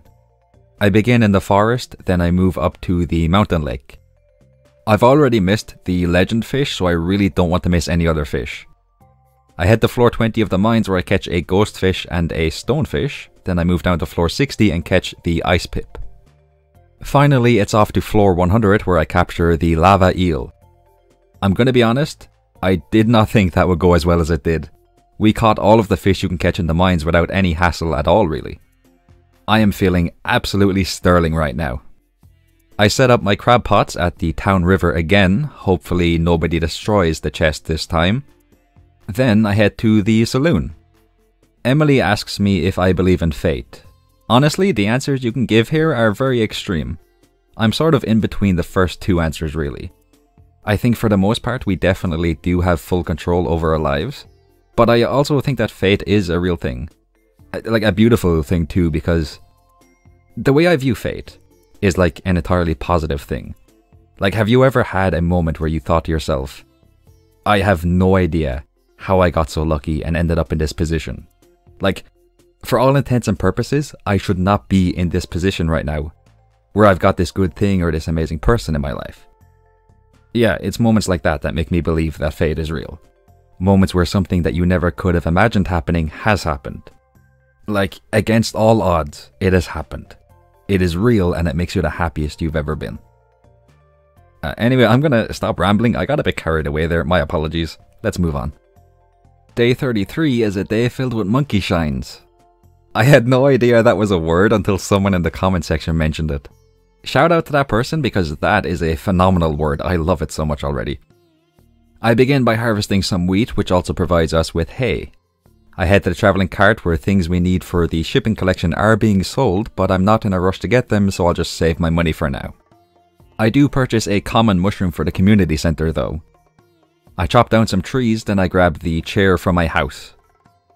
I begin in the forest, then I move up to the mountain lake. I've already missed the legend fish, so I really don't want to miss any other fish. I head to floor 20 of the mines where I catch a ghost fish and a stonefish, then I move down to floor 60 and catch the ice pip. Finally, it's off to floor 100 where I capture the lava eel. I'm gonna be honest, I did not think that would go as well as it did. We caught all of the fish you can catch in the mines without any hassle at all, really. I am feeling absolutely sterling right now. I set up my crab pots at the town river again, hopefully nobody destroys the chest this time. Then I head to the saloon. Emily asks me if I believe in fate. Honestly, the answers you can give here are very extreme. I'm sort of in between the first two answers, really. I think for the most part we definitely do have full control over our lives, but I also think that fate is a real thing. Like a beautiful thing too, because the way I view fate is like an entirely positive thing. Like, have you ever had a moment where you thought to yourself, I have no idea how I got so lucky and ended up in this position? Like, for all intents and purposes, I should not be in this position right now, where I've got this good thing or this amazing person in my life. Yeah, it's moments like that that make me believe that fate is real. Moments where something that you never could have imagined happening has happened. Like, against all odds, it has happened. It is real and it makes you the happiest you've ever been. Anyway, I'm gonna stop rambling. I got a bit carried away there. My apologies. Let's move on. Day 33 is a day filled with monkey shines. I had no idea that was a word until someone in the comment section mentioned it. Shout out to that person because that is a phenomenal word. I love it so much already. I begin by harvesting some wheat, which also provides us with hay. I head to the travelling cart where things we need for the shipping collection are being sold, but I'm not in a rush to get them, so I'll just save my money for now. I do purchase a common mushroom for the community centre though. I chop down some trees, then I grab the chair from my house.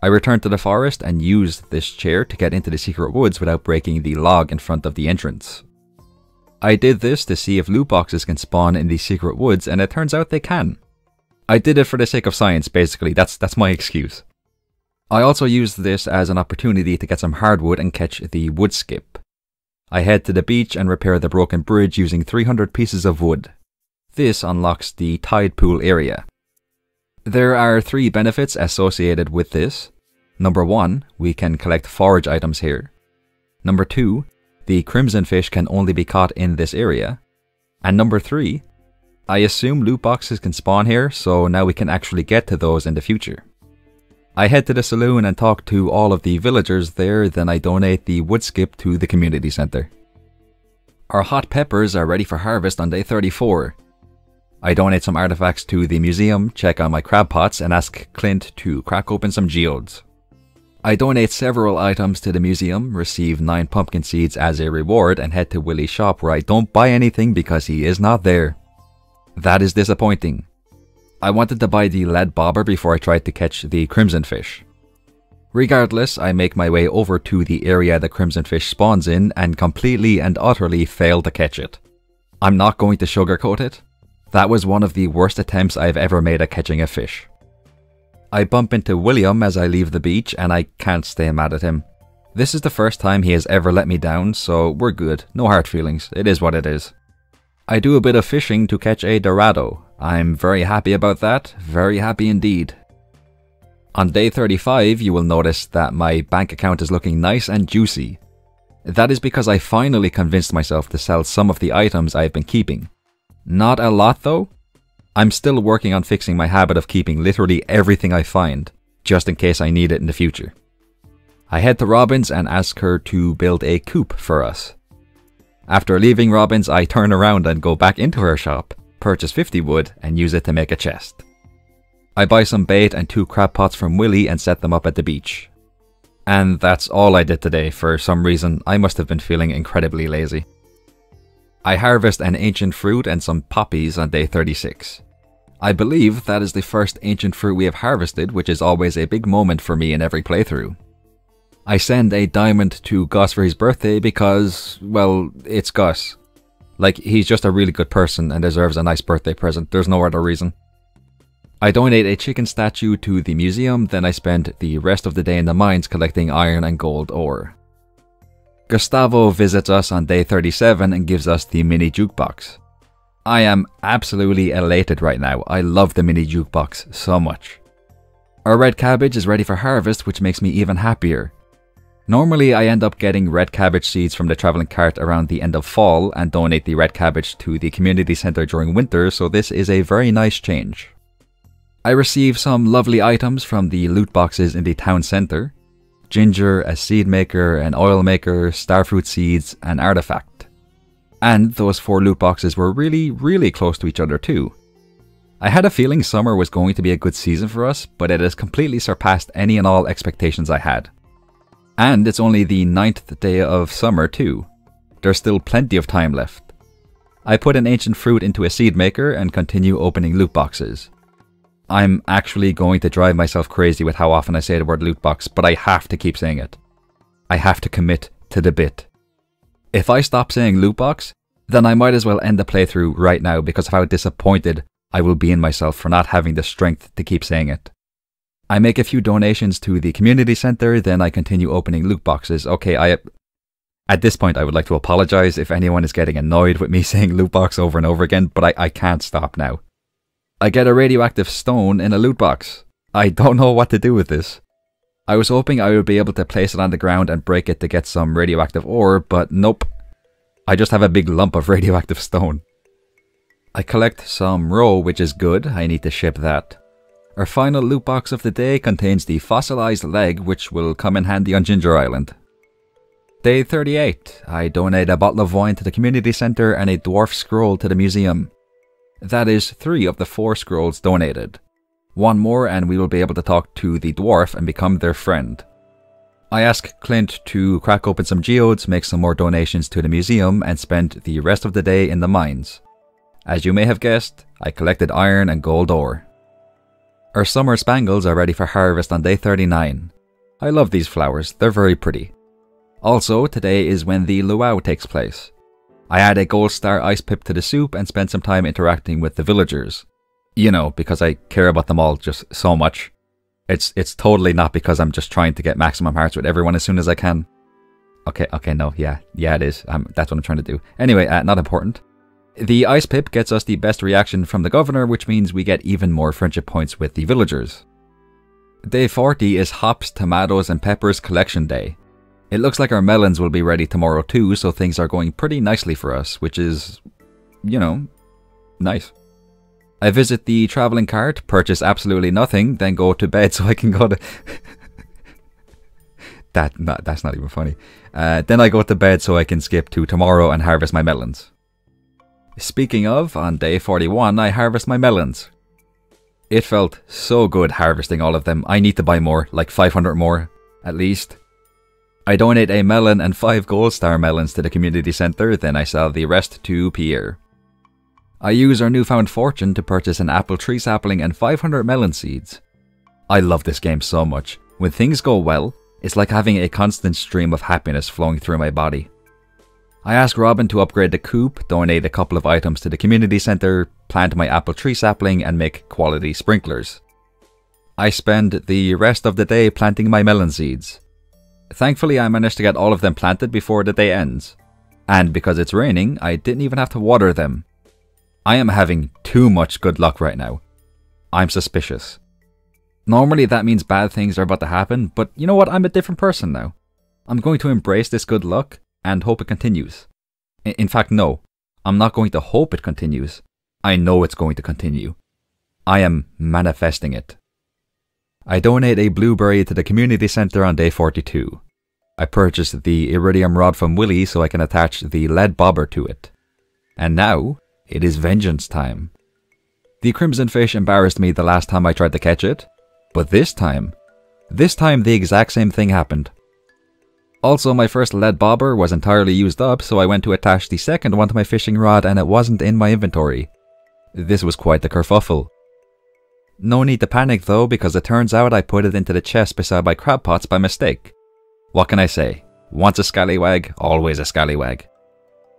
I return to the forest and use this chair to get into the secret woods without breaking the log in front of the entrance. I did this to see if loot boxes can spawn in the secret woods, and it turns out they can. I did it for the sake of science, basically. That's my excuse. I also used this as an opportunity to get some hardwood and catch the wood skip. I head to the beach and repair the broken bridge using 300 pieces of wood. This unlocks the tide pool area. There are 3 benefits associated with this. Number 1, we can collect forage items here. Number 2, the crimson fish can only be caught in this area. And number 3, I assume loot boxes can spawn here, so now we can actually get to those in the future. I head to the saloon and talk to all of the villagers there, then I donate the wood skip to the community centre. Our hot peppers are ready for harvest on day 34. I donate some artifacts to the museum, check on my crab pots, and ask Clint to crack open some geodes. I donate several items to the museum, receive 9 pumpkin seeds as a reward, and head to Willie's shop where I don't buy anything because he is not there. That is disappointing. I wanted to buy the lead bobber before I tried to catch the crimson fish. Regardless, I make my way over to the area the crimson fish spawns in and completely and utterly fail to catch it. I'm not going to sugarcoat it. That was one of the worst attempts I've ever made at catching a fish. I bump into William as I leave the beach and I can't stay mad at him. This is the first time he has ever let me down, so we're good. No hard feelings. It is what it is. I do a bit of fishing to catch a dorado. I'm very happy about that. Very happy indeed. On day 35, you will notice that my bank account is looking nice and juicy. That is because I finally convinced myself to sell some of the items I've been keeping. Not a lot though. I'm still working on fixing my habit of keeping literally everything I find, just in case I need it in the future. I head to Robin's and ask her to build a coop for us. After leaving Robin's, I turn around and go back into her shop, purchase 50 wood and use it to make a chest. I buy some bait and 2 crab pots from Willy and set them up at the beach. And that's all I did today. For some reason, I must have been feeling incredibly lazy. I harvest an ancient fruit and some poppies on day 36. I believe that is the first ancient fruit we have harvested, which is always a big moment for me in every playthrough. I send a diamond to Gus for his birthday because, well, it's Gus. Like, he's just a really good person and deserves a nice birthday present. There's no other reason. I donate a chicken statue to the museum, then I spend the rest of the day in the mines collecting iron and gold ore. Gustavo visits us on day 37 and gives us the mini jukebox. I am absolutely elated right now. I love the mini jukebox so much. Our red cabbage is ready for harvest, which makes me even happier. Normally I end up getting red cabbage seeds from the traveling cart around the end of fall and donate the red cabbage to the community center during winter, so this is a very nice change. I receive some lovely items from the loot boxes in the town center. Ginger, a seed maker, an oil maker, starfruit seeds, an artifact. And those 4 loot boxes were really close to each other too. I had a feeling summer was going to be a good season for us, but it has completely surpassed any and all expectations I had. And it's only the 9th day of summer too. There's still plenty of time left. I put an ancient fruit into a seed maker and continue opening loot boxes. I'm actually going to drive myself crazy with how often I say the word loot box, but I have to keep saying it. I have to commit to the bit. If I stop saying loot box, then I might as well end the playthrough right now because of how disappointed I will be in myself for not having the strength to keep saying it. I make a few donations to the community center, then I continue opening loot boxes. Okay, at this point I would like to apologise if anyone is getting annoyed with me saying loot box over and over again, but I can't stop now. I get a radioactive stone in a loot box. I don't know what to do with this. I was hoping I would be able to place it on the ground and break it to get some radioactive ore, but nope. I just have a big lump of radioactive stone. I collect some roe, which is good. I need to ship that. Our final loot box of the day contains the fossilized leg, which will come in handy on Ginger Island. Day 38. I donate a bottle of wine to the community center and a dwarf scroll to the museum. That is 3 of the 4 scrolls donated. 1 more and we will be able to talk to the dwarf and become their friend. I ask Clint to crack open some geodes, make some more donations to the museum, and spend the rest of the day in the mines. As you may have guessed, I collected iron and gold ore. Our summer spangles are ready for harvest on day 39. I love these flowers, they're very pretty. Also, today is when the luau takes place. I add a gold star ice pip to the soup and spend some time interacting with the villagers. You know, because I care about them all just so much. It's totally not because I'm just trying to get maximum hearts with everyone as soon as I can. Okay, no, yeah, it is. That's what I'm trying to do. Anyway, not important. The ice pip gets us the best reaction from the governor, which means we get even more friendship points with the villagers. Day 40 is hops, tomatoes and peppers collection day. It looks like our melons will be ready tomorrow too, so things are going pretty nicely for us, which is, you know, nice. I visit the traveling cart, purchase absolutely nothing, then go to bed so I can go to... That's not even funny. Then I go to bed so I can skip to tomorrow and harvest my melons. Speaking of, on day 41 I harvest my melons. It felt so good harvesting all of them. I need to buy more, like 500 more, at least. I donate a melon and 5 gold star melons to the community center, then I sell the rest to Pierre. I use our newfound fortune to purchase an apple tree sapling and 500 melon seeds. I love this game so much. When things go well, it's like having a constant stream of happiness flowing through my body. I asked Robin to upgrade the coop, donate a couple of items to the community centre, plant my apple tree sapling and make quality sprinklers. I spend the rest of the day planting my melon seeds. Thankfully I managed to get all of them planted before the day ends. And because it's raining, I didn't even have to water them. I am having too much good luck right now. I'm suspicious. Normally that means bad things are about to happen, but you know what, I'm a different person now. I'm going to embrace this good luck and hope it continues. In fact, no. I'm not going to hope it continues. I know it's going to continue. I am manifesting it. I donate a blueberry to the community centre on day 42. I purchased the iridium rod from Willy so I can attach the lead bobber to it. And now, it is vengeance time. The crimson fish embarrassed me the last time I tried to catch it, but this time the exact same thing happened. Also, my first lead bobber was entirely used up, so I went to attach the second one to my fishing rod and it wasn't in my inventory. This was quite the kerfuffle. No need to panic though, because it turns out I put it into the chest beside my crab pots by mistake. What can I say? Once a scallywag, always a scallywag.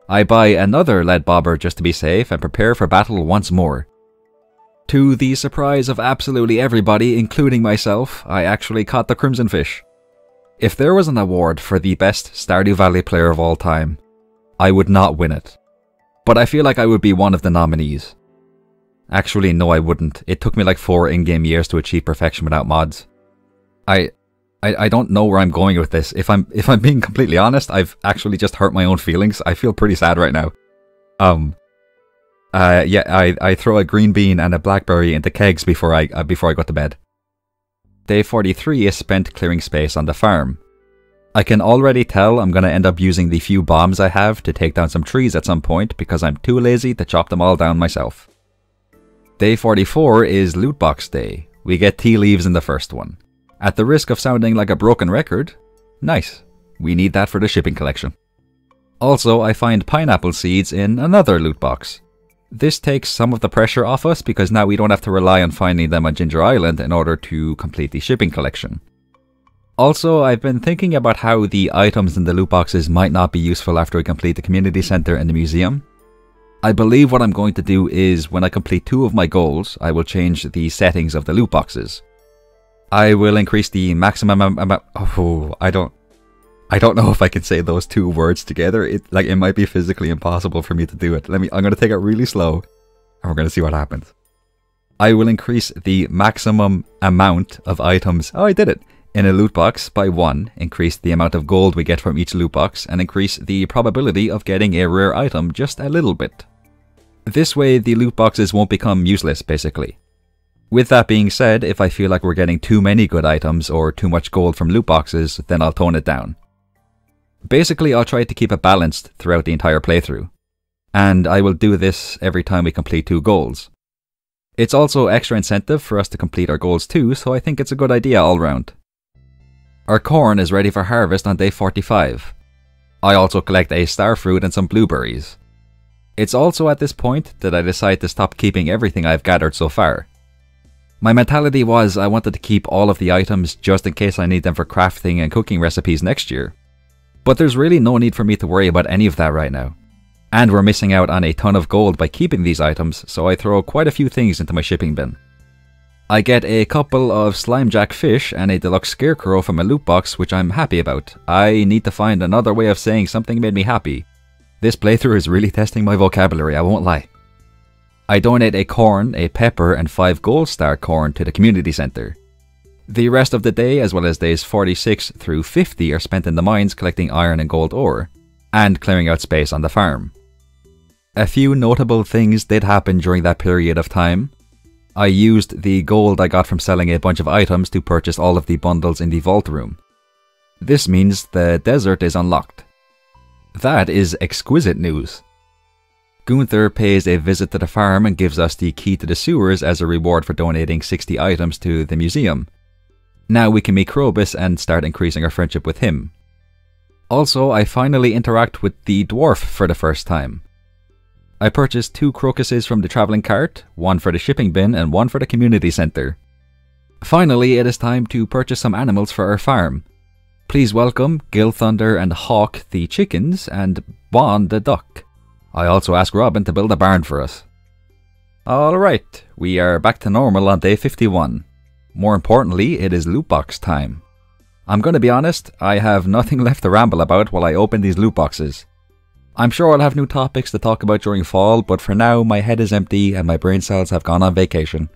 I buy another lead bobber just to be safe and prepare for battle once more. To the surprise of absolutely everybody, including myself, I actually caught the crimson fish. If there was an award for the best Stardew Valley player of all time, I would not win it. But I feel like I would be one of the nominees. Actually, no I wouldn't. It took me like 4 in-game years to achieve perfection without mods. I don't know where I'm going with this. If I'm being completely honest, I've actually just hurt my own feelings. I feel pretty sad right now. I throw a green bean and a blackberry into kegs before I go to bed. Day 43 is spent clearing space on the farm. I can already tell I'm gonna end up using the few bombs I have to take down some trees at some point because I'm too lazy to chop them all down myself. Day 44 is loot box day. We get tea leaves in the first one. At the risk of sounding like a broken record, nice. We need that for the shipping collection. Also, I find pineapple seeds in another loot box. This takes some of the pressure off us because now we don't have to rely on finding them on Ginger Island in order to complete the shipping collection. Also, I've been thinking about how the items in the loot boxes might not be useful after we complete the community centre and the museum. I believe what I'm going to do is, when I complete 2 of my goals, I will change the settings of the loot boxes. I will increase the maximum amount. Oh, I don't know if I can say those 2 words together. It might be physically impossible for me to do it. I'm going to take it really slow, and we're going to see what happens. I will increase the maximum amount of items. Oh, I did it! In a loot box by 1, increase the amount of gold we get from each loot box, and increase the probability of getting a rare item just a little bit. This way, the loot boxes won't become useless, basically. With that being said, if I feel like we're getting too many good items or too much gold from loot boxes, then I'll tone it down. Basically, I'll try to keep it balanced throughout the entire playthrough. And I will do this every time we complete 2 goals. It's also extra incentive for us to complete our goals too, so I think it's a good idea all round. Our corn is ready for harvest on day 45. I also collect a star fruit and some blueberries. It's also at this point that I decide to stop keeping everything I've gathered so far. My mentality was I wanted to keep all of the items just in case I need them for crafting and cooking recipes next year. But there's really no need for me to worry about any of that right now. And we're missing out on a ton of gold by keeping these items, so I throw quite a few things into my shipping bin. I get a couple of slimejack fish and a deluxe scarecrow from a loot box, which I'm happy about. I need to find another way of saying something made me happy. This playthrough is really testing my vocabulary, I won't lie. I donate a corn, a pepper and 5 gold star corn to the community centre. The rest of the day, as well as days 46 through 50, are spent in the mines collecting iron and gold ore, and clearing out space on the farm. A few notable things did happen during that period of time. I used the gold I got from selling a bunch of items to purchase all of the bundles in the vault room. This means the desert is unlocked. That is exquisite news. Gunther pays a visit to the farm and gives us the key to the sewers as a reward for donating 60 items to the museum. Now we can meet Krobus and start increasing our friendship with him. Also, I finally interact with the dwarf for the first time. I purchased 2 crocuses from the travelling cart, 1 for the shipping bin and 1 for the community centre. Finally, it is time to purchase some animals for our farm. Please welcome Gil Thunder and Hawk the chickens, and Spawn the duck. I also ask Robin to build a barn for us. Alright, we are back to normal on day 51. More importantly, it is loot box time. I'm gonna be honest, I have nothing left to ramble about while I open these loot boxes. I'm sure I'll have new topics to talk about during fall, but for now my head is empty and my brain cells have gone on vacation.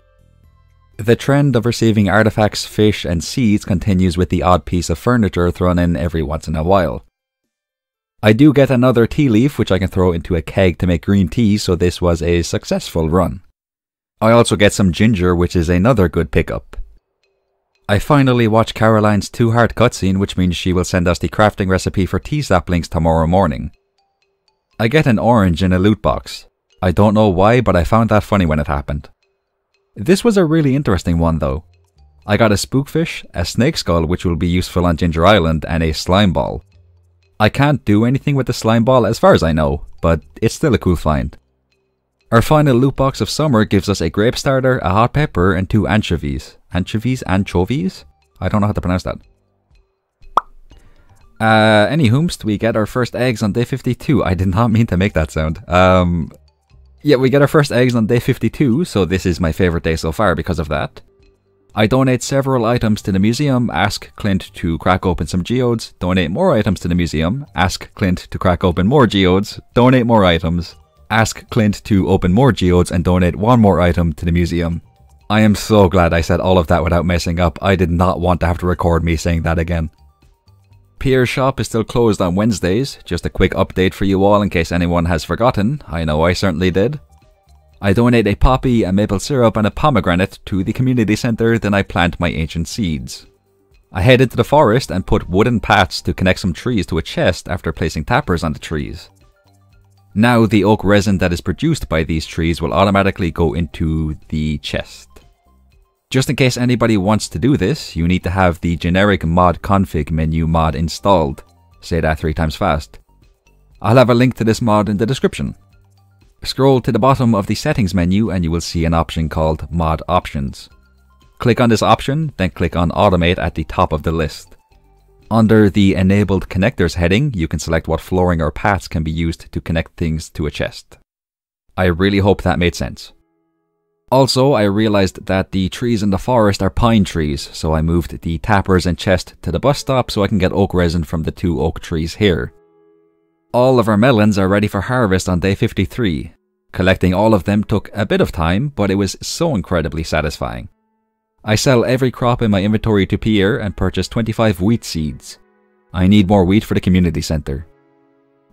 The trend of receiving artifacts, fish and seeds continues with the odd piece of furniture thrown in every once in a while. I do get another tea leaf which I can throw into a keg to make green tea, so this was a successful run. I also get some ginger, which is another good pickup. I finally watch Caroline's 2 Heart cutscene, which means she will send us the crafting recipe for tea saplings tomorrow morning. I get an orange in a loot box. I don't know why, but I found that funny when it happened. This was a really interesting one though. I got a spookfish, a snake skull which will be useful on Ginger Island, and a slime ball. I can't do anything with the slime ball as far as I know, but it's still a cool find. Our final loot box of summer gives us a grape starter, a hot pepper, and 2 anchovies. Anchovies? I don't know how to pronounce that. Anywhomst, we get our first eggs on day 52. I did not mean to make that sound. Yeah, we get our first eggs on day 52, so this is my favourite day so far because of that. I donate several items to the museum, ask Clint to crack open some geodes, donate more items to the museum, ask Clint to crack open more geodes, donate more items, ask Clint to open more geodes and donate 1 more item to the museum. I am so glad I said all of that without messing up. I did not want to have to record me saying that again. Pierre's shop is still closed on Wednesdays. Just a quick update for you all in case anyone has forgotten. I know I certainly did. I donate a poppy, a maple syrup and a pomegranate to the community centre, then I plant my ancient seeds. I head into the forest and put wooden paths to connect some trees to a chest after placing tappers on the trees. Now the oak resin that is produced by these trees will automatically go into the chest. Just in case anybody wants to do this, you need to have the generic mod config menu mod installed. Say that 3 times fast. I'll have a link to this mod in the description. Scroll to the bottom of the settings menu and you will see an option called Mod Options. Click on this option, then click on Automate at the top of the list. Under the Enabled Connectors heading, you can select what flooring or paths can be used to connect things to a chest. I really hope that made sense. Also, I realized that the trees in the forest are pine trees, so I moved the tappers and chest to the bus stop so I can get oak resin from the 2 oak trees here. All of our melons are ready for harvest on day 53. Collecting all of them took a bit of time, but it was so incredibly satisfying. I sell every crop in my inventory to Pierre and purchase 25 wheat seeds. I need more wheat for the community centre.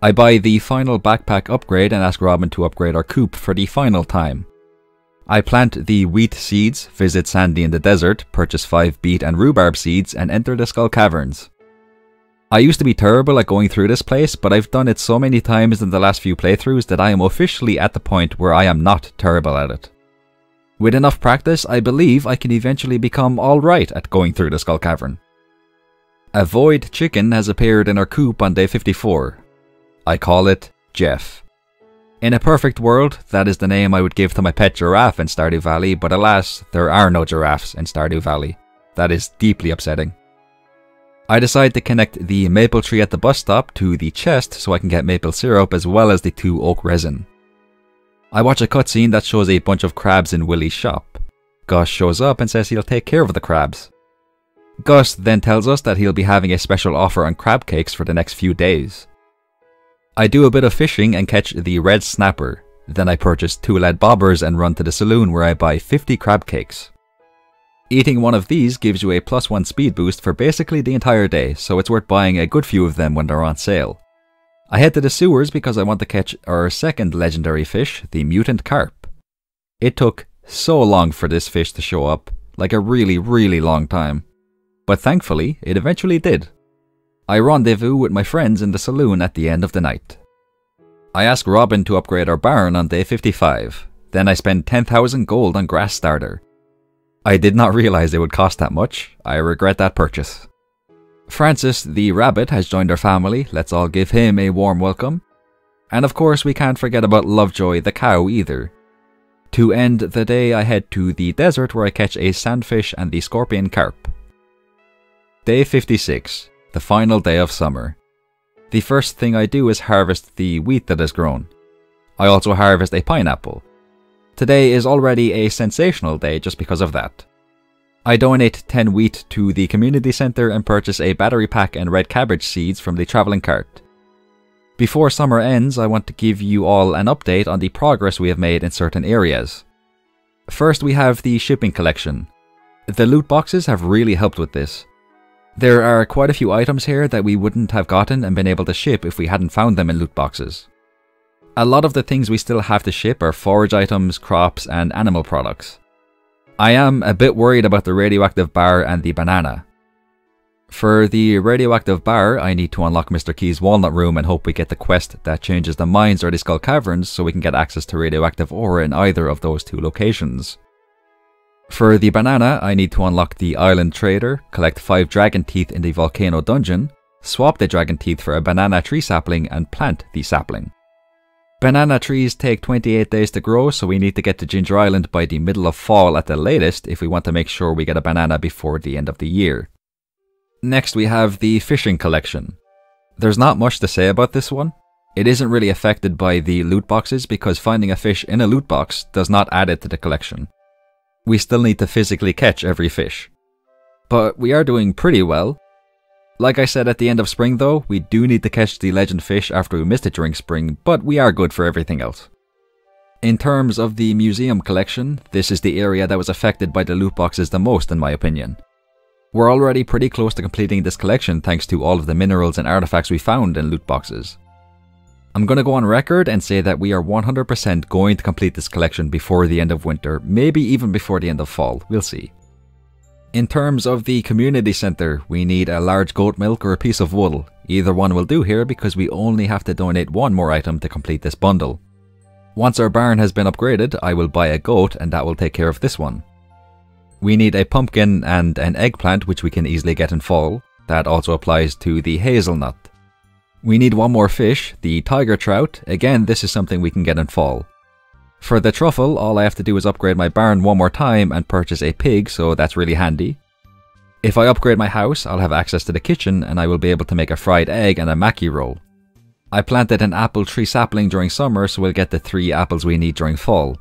I buy the final backpack upgrade and ask Robin to upgrade our coop for the final time. I plant the wheat seeds, visit Sandy in the desert, purchase 5 beet and rhubarb seeds and enter the Skull Caverns. I used to be terrible at going through this place, but I've done it so many times in the last few playthroughs that I am officially at the point where I am not terrible at it. With enough practice, I believe I can eventually become alright at going through the Skull Cavern. A void chicken has appeared in our coop on day 54. I call it Jeff. In a perfect world, that is the name I would give to my pet giraffe in Stardew Valley, but alas, there are no giraffes in Stardew Valley. That is deeply upsetting. I decide to connect the maple tree at the bus stop to the chest so I can get maple syrup as well as the 2 oak resin. I watch a cutscene that shows a bunch of crabs in Willie's shop. Gus shows up and says he'll take care of the crabs. Gus then tells us that he'll be having a special offer on crab cakes for the next few days. I do a bit of fishing and catch the red snapper. Then I purchase 2 lead bobbers and run to the saloon where I buy 50 crab cakes. Eating one of these gives you a +1 speed boost for basically the entire day, so it's worth buying a good few of them when they're on sale. I head to the sewers because I want to catch our second legendary fish, the mutant carp. It took so long for this fish to show up, like a really long time. But thankfully, it eventually did. I rendezvous with my friends in the saloon at the end of the night. I ask Robin to upgrade our barn on day 55. Then I spend 10,000 gold on grass starter. I did not realize it would cost that much. I regret that purchase. Francis the rabbit has joined our family. Let's all give him a warm welcome. And of course we can't forget about Lovejoy the cow either. To end the day I head to the desert where I catch a sandfish and the scorpion carp. Day 56. The final day of summer. The first thing I do is harvest the wheat that has grown. I also harvest a pineapple. Today is already a sensational day just because of that. I donate 10 wheat to the community centre and purchase a battery pack and red cabbage seeds from the travelling cart. Before summer ends, I want to give you all an update on the progress we have made in certain areas. First, we have the shipping collection. The loot boxes have really helped with this. There are quite a few items here that we wouldn't have gotten and been able to ship if we hadn't found them in loot boxes. A lot of the things we still have to ship are forage items, crops, and animal products. I am a bit worried about the radioactive bar and the banana. For the radioactive bar, I need to unlock Mr. Key's walnut room and hope we get the quest that changes the mines or the skull caverns so we can get access to radioactive ore in either of those two locations. For the banana, I need to unlock the island trader, collect 5 dragon teeth in the volcano dungeon, swap the dragon teeth for a banana tree sapling and plant the sapling. Banana trees take 28 days to grow, so we need to get to Ginger Island by the middle of fall at the latest if we want to make sure we get a banana before the end of the year. Next we have the fishing collection. There's not much to say about this one. It isn't really affected by the loot boxes because finding a fish in a loot box does not add it to the collection. We still need to physically catch every fish. But we are doing pretty well. Like I said at the end of spring though, we do need to catch the legend fish after we missed it during spring, but we are good for everything else. In terms of the museum collection, this is the area that was affected by the loot boxes the most in my opinion. We're already pretty close to completing this collection thanks to all of the minerals and artifacts we found in loot boxes. I'm gonna go on record and say that we are 100% going to complete this collection before the end of winter, maybe even before the end of fall, we'll see. In terms of the community centre, we need a large goat milk or a piece of wool. Either one will do here because we only have to donate one more item to complete this bundle. Once our barn has been upgraded, I will buy a goat and that will take care of this one. We need a pumpkin and an eggplant which we can easily get in fall. That also applies to the hazelnut. We need one more fish, the tiger trout. Again, this is something we can get in fall. For the truffle, all I have to do is upgrade my barn one more time and purchase a pig, so that's really handy. If I upgrade my house, I'll have access to the kitchen and I will be able to make a fried egg and a mackie roll. I planted an apple tree sapling during summer, so we'll get the 3 apples we need during fall.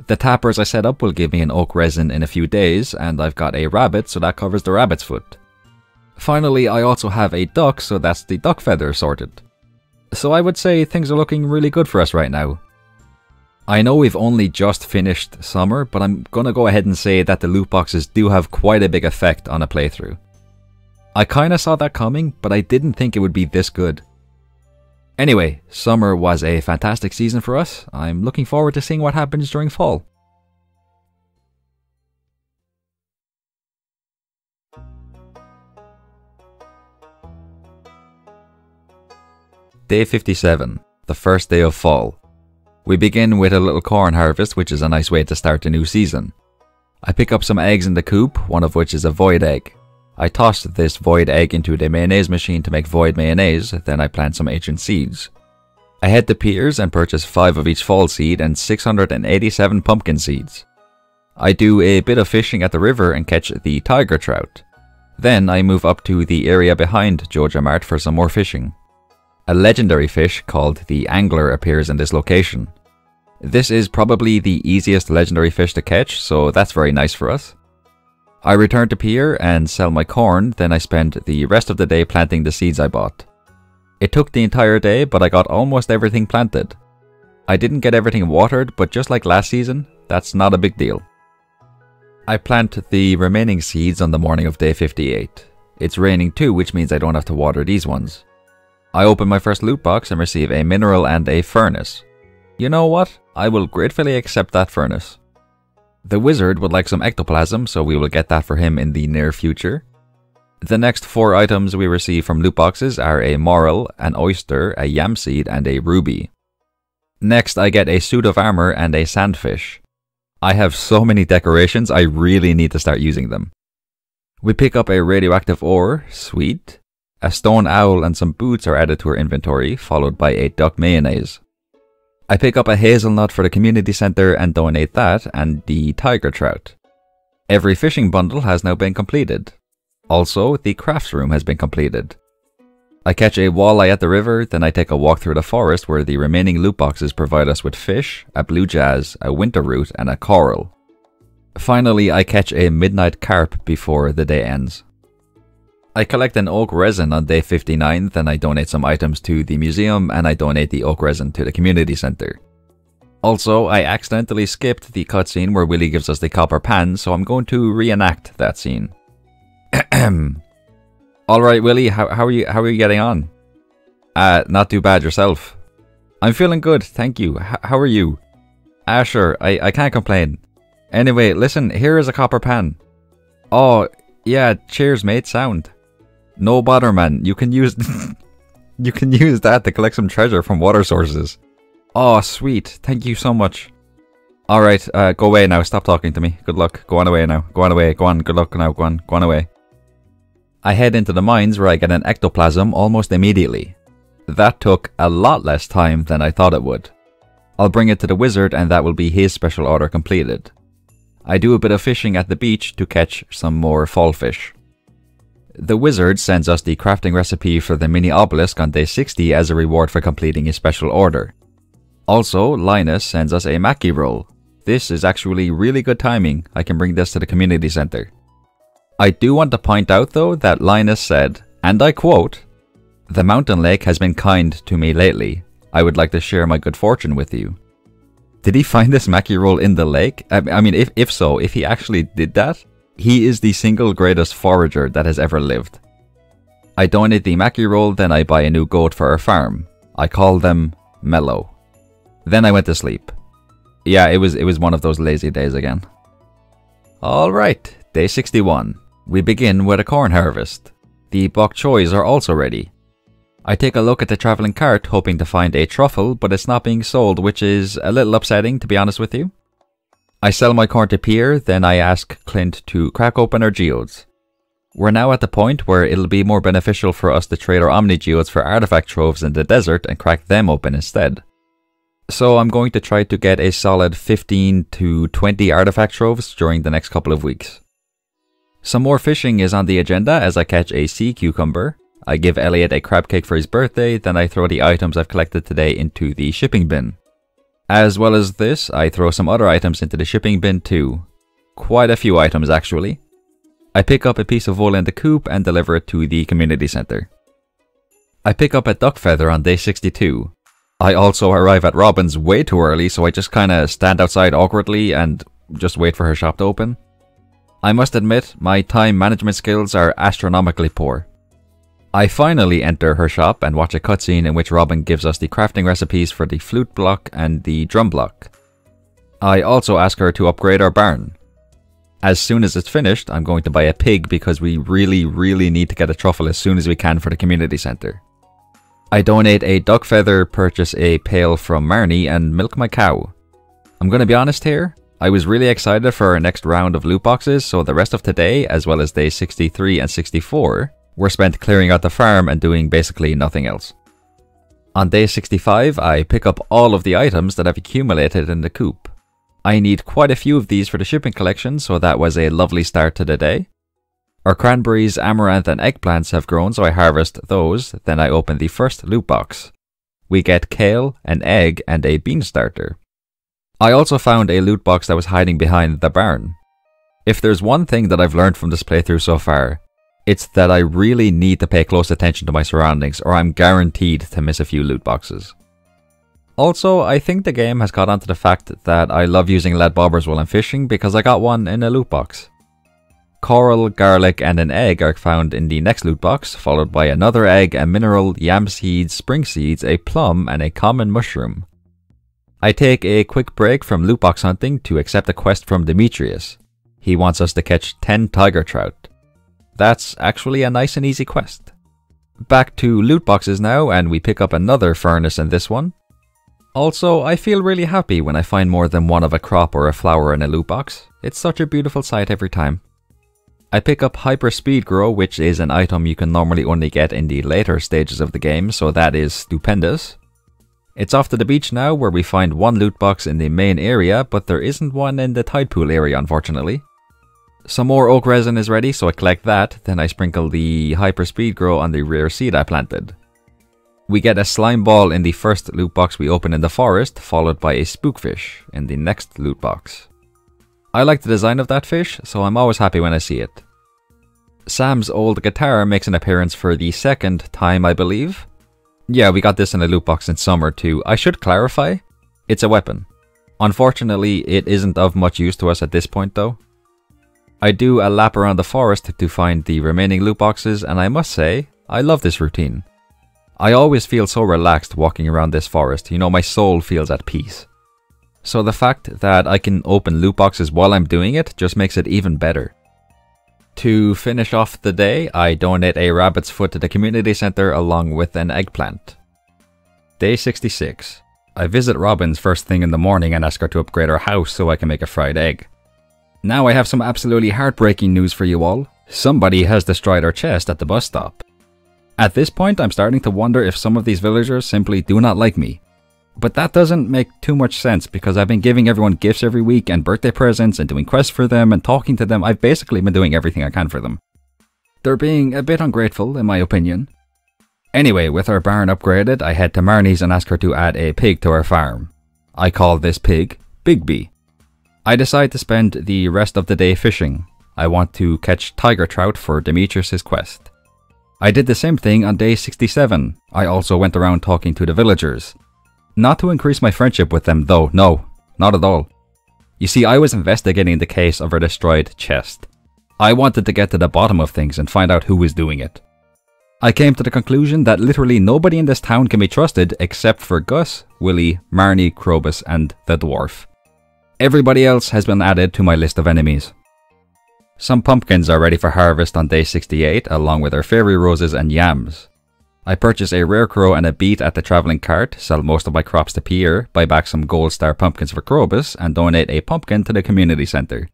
The tappers I set up will give me an oak resin in a few days, and I've got a rabbit, so that covers the rabbit's foot. Finally, I also have a duck, so that's the duck feather sorted. So I would say things are looking really good for us right now. I know we've only just finished summer, but I'm gonna go ahead and say that the loot boxes do have quite a big effect on a playthrough. I kinda saw that coming, but I didn't think it would be this good. Anyway, summer was a fantastic season for us. I'm looking forward to seeing what happens during fall. Day 57, the first day of fall. We begin with a little corn harvest, which is a nice way to start the new season. I pick up some eggs in the coop, one of which is a void egg. I toss this void egg into the mayonnaise machine to make void mayonnaise, then I plant some ancient seeds. I head to Piers and purchase 5 of each fall seed and 687 pumpkin seeds. I do a bit of fishing at the river and catch the tiger trout. Then I move up to the area behind Joja Mart for some more fishing. A legendary fish called the angler appears in this location. This is probably the easiest legendary fish to catch, so that's very nice for us. I return to Pier and sell my corn, then I spend the rest of the day planting the seeds I bought. It took the entire day, but I got almost everything planted. I didn't get everything watered, but just like last season, that's not a big deal. I plant the remaining seeds on the morning of day 58. It's raining too, which means I don't have to water these ones. I open my first loot box and receive a mineral and a furnace. You know what? I will gratefully accept that furnace. The wizard would like some ectoplasm, so we will get that for him in the near future. The next 4 items we receive from loot boxes are a moral, an oyster, a yam seed, and a ruby. Next, I get a suit of armor and a sandfish. I have so many decorations, I really need to start using them. We pick up a radioactive ore, sweet. A stone owl and some boots are added to our inventory, followed by a duck mayonnaise. I pick up a hazelnut for the community centre and donate that and the tiger trout. Every fishing bundle has now been completed. Also, the crafts room has been completed. I catch a walleye at the river, then I take a walk through the forest where the remaining loot boxes provide us with fish, a blue jazz, a winter root, and a coral. Finally, I catch a midnight carp before the day ends. I collect an oak resin on day 59, then I donate some items to the museum, and I donate the oak resin to the community center. Also, I accidentally skipped the cutscene where Willy gives us the copper pan, so I'm going to reenact that scene. Alright Willy, how are you getting on? Not too bad yourself. I'm feeling good, thank you. How are you? Sure, I can't complain. Anyway, listen, here is a copper pan. Oh, yeah, cheers mate, sound. No bother man, you can use you can use that to collect some treasure from water sources. Oh, sweet, thank you so much. Alright, go away now, stop talking to me. Good luck, go on away now. Go on away, go on, good luck now, go on away. I head into the mines where I get an ectoplasm almost immediately. That took a lot less time than I thought it would. I'll bring it to the wizard and that will be his special order completed. I do a bit of fishing at the beach to catch some more fall fish. The wizard sends us the crafting recipe for the mini obelisk on day 60 as a reward for completing his special order. Also, Linus sends us a Mackie roll. This is actually really good timing. I can bring this to the community center. I do want to point out though that Linus said, and I quote, "The mountain lake has been kind to me lately. I would like to share my good fortune with you." Did he find this Mackie roll in the lake? I mean, if so, if he actually did that, he is the single greatest forager that has ever lived. I donate the Mackie roll, then I buy a new goat for our farm. I call them Mellow. Then I went to sleep. Yeah, it was one of those lazy days again. Alright, day 61. We begin with a corn harvest. The bok choys are also ready. I take a look at the travelling cart hoping to find a truffle, but it's not being sold, which is a little upsetting to be honest with you. I sell my corn to Pierre, then I ask Clint to crack open our geodes. We're now at the point where it'll be more beneficial for us to trade our Omni geodes for artifact troves in the desert and crack them open instead. So I'm going to try to get a solid 15 to 20 artifact troves during the next couple of weeks. Some more fishing is on the agenda as I catch a sea cucumber. I give Elliot a crab cake for his birthday, then I throw the items I've collected today into the shipping bin. As well as this, I throw some other items into the shipping bin too. Quite a few items actually. I pick up a piece of wool in the coop and deliver it to the community center. I pick up a duck feather on day 62. I also arrive at Robin's way too early, so I just kinda stand outside awkwardly and just wait for her shop to open. I must admit, my time management skills are astronomically poor. I finally enter her shop and watch a cutscene in which Robin gives us the crafting recipes for the flute block and the drum block. I also ask her to upgrade our barn. As soon as it's finished, I'm going to buy a pig because we really need to get a truffle as soon as we can for the community center. I donate a duck feather, purchase a pail from Marnie, and milk my cow. I'm going to be honest here, I was really excited for our next round of loot boxes, so the rest of today, as well as days 63 and 64, were spent clearing out the farm and doing basically nothing else. On day 65, I pick up all of the items that I've accumulated in the coop. I need quite a few of these for the shipping collection, so that was a lovely start to the day. Our cranberries, amaranth and eggplants have grown, so I harvest those, then I open the first loot box. We get kale, an egg and a bean starter. I also found a loot box that was hiding behind the barn. If there's one thing that I've learned from this playthrough so far, it's that I really need to pay close attention to my surroundings or I'm guaranteed to miss a few loot boxes. Also, I think the game has got onto the fact that I love using lead bobbers while I'm fishing because I got one in a loot box. Coral, garlic and an egg are found in the next loot box, followed by another egg, a mineral, yam seeds, spring seeds, a plum and a common mushroom. I take a quick break from loot box hunting to accept a quest from Demetrius. He wants us to catch 10 tiger trout. That's actually a nice and easy quest. Back to loot boxes now, and we pick up another furnace in this one. Also, I feel really happy when I find more than one of a crop or a flower in a loot box. It's such a beautiful sight every time. I pick up Hyper Speed Grow, which is an item you can normally only get in the later stages of the game, so that is stupendous. It's off to the beach now, where we find one loot box in the main area, but there isn't one in the tide pool area unfortunately. Some more oak resin is ready, so I collect that, then I sprinkle the hyper speed grow on the rare seed I planted. We get a slime ball in the first loot box we open in the forest, followed by a spookfish in the next loot box. I like the design of that fish, so I'm always happy when I see it. Sam's old guitar makes an appearance for the second time, I believe. Yeah, we got this in a loot box in summer too. I should clarify, it's a weapon. Unfortunately, it isn't of much use to us at this point though. I do a lap around the forest to find the remaining loot boxes, and I must say, I love this routine. I always feel so relaxed walking around this forest, you know, my soul feels at peace. So the fact that I can open loot boxes while I'm doing it just makes it even better. To finish off the day, I donate a rabbit's foot to the community center along with an eggplant. Day 66. I visit Robin's first thing in the morning and ask her to upgrade our house so I can make a fried egg. Now I have some absolutely heartbreaking news for you all. Somebody has destroyed our chest at the bus stop. At this point, I'm starting to wonder if some of these villagers simply do not like me. But that doesn't make too much sense because I've been giving everyone gifts every week and birthday presents and doing quests for them and talking to them. I've basically been doing everything I can for them. They're being a bit ungrateful, in my opinion. Anyway, with our barn upgraded, I head to Marnie's and ask her to add a pig to our farm. I call this pig Bigby. I decide to spend the rest of the day fishing. I want to catch tiger trout for Demetrius's quest. I did the same thing on day 67. I also went around talking to the villagers. Not to increase my friendship with them though, no, not at all. You see, I was investigating the case of our destroyed chest. I wanted to get to the bottom of things and find out who was doing it. I came to the conclusion that literally nobody in this town can be trusted except for Gus, Willie, Marnie, Krobus and the dwarf. Everybody else has been added to my list of enemies. Some pumpkins are ready for harvest on day 68 along with our fairy roses and yams. I purchase a rare crow and a beet at the travelling cart, sell most of my crops to Pierre, buy back some gold star pumpkins for Krobus and donate a pumpkin to the community centre.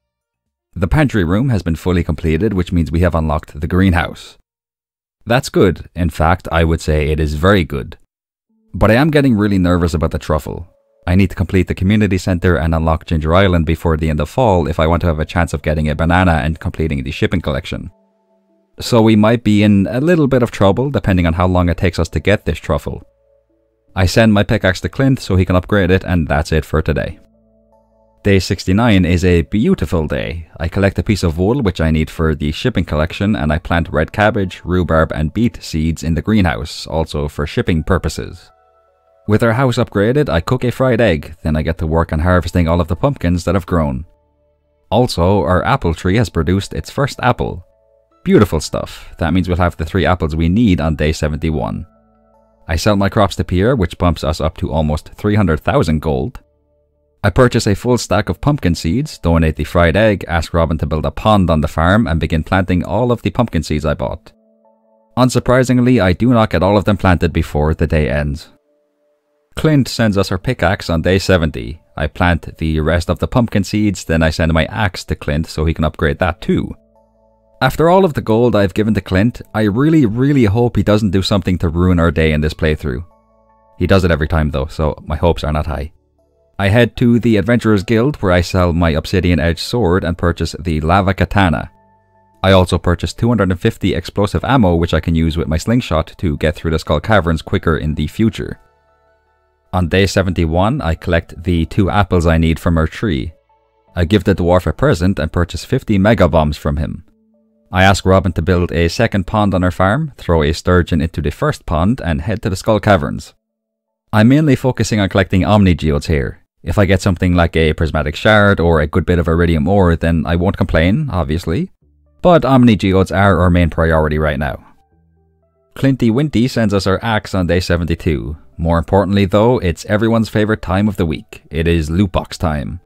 The pantry room has been fully completed, which means we have unlocked the greenhouse. That's good, in fact I would say it is very good. But I am getting really nervous about the truffle. I need to complete the community centre and unlock Ginger Island before the end of fall if I want to have a chance of getting a banana and completing the shipping collection. So we might be in a little bit of trouble depending on how long it takes us to get this truffle. I send my pickaxe to Clint so he can upgrade it, and that's it for today. Day 69 is a beautiful day. I collect a piece of wool which I need for the shipping collection, and I plant red cabbage, rhubarb and beet seeds in the greenhouse, also for shipping purposes. With our house upgraded, I cook a fried egg, then I get to work on harvesting all of the pumpkins that have grown. Also, our apple tree has produced its first apple. Beautiful stuff. That means we'll have the 3 apples we need on day 71. I sell my crops to Pierre, which bumps us up to almost 300,000 gold. I purchase a full stack of pumpkin seeds, donate the fried egg, ask Robin to build a pond on the farm, and begin planting all of the pumpkin seeds I bought. Unsurprisingly, I do not get all of them planted before the day ends. Clint sends us our pickaxe on day 70. I plant the rest of the pumpkin seeds, then I send my axe to Clint so he can upgrade that too. After all of the gold I've given to Clint, I really hope he doesn't do something to ruin our day in this playthrough. He does it every time though, so my hopes are not high. I head to the Adventurers Guild where I sell my obsidian edge sword and purchase the lava katana. I also purchase 250 explosive ammo which I can use with my slingshot to get through the Skull Caverns quicker in the future. On day 71, I collect the 2 apples I need from our tree. I give the dwarf a present and purchase 50 mega bombs from him. I ask Robin to build a second pond on our farm, throw a sturgeon into the first pond, and head to the Skull Caverns. I'm mainly focusing on collecting Omni Geodes here. If I get something like a prismatic shard or a good bit of iridium ore, then I won't complain, obviously. But Omni Geodes are our main priority right now. Clinty Winty sends us our axe on day 72. More importantly though, it's everyone's favourite time of the week. It is loot box time.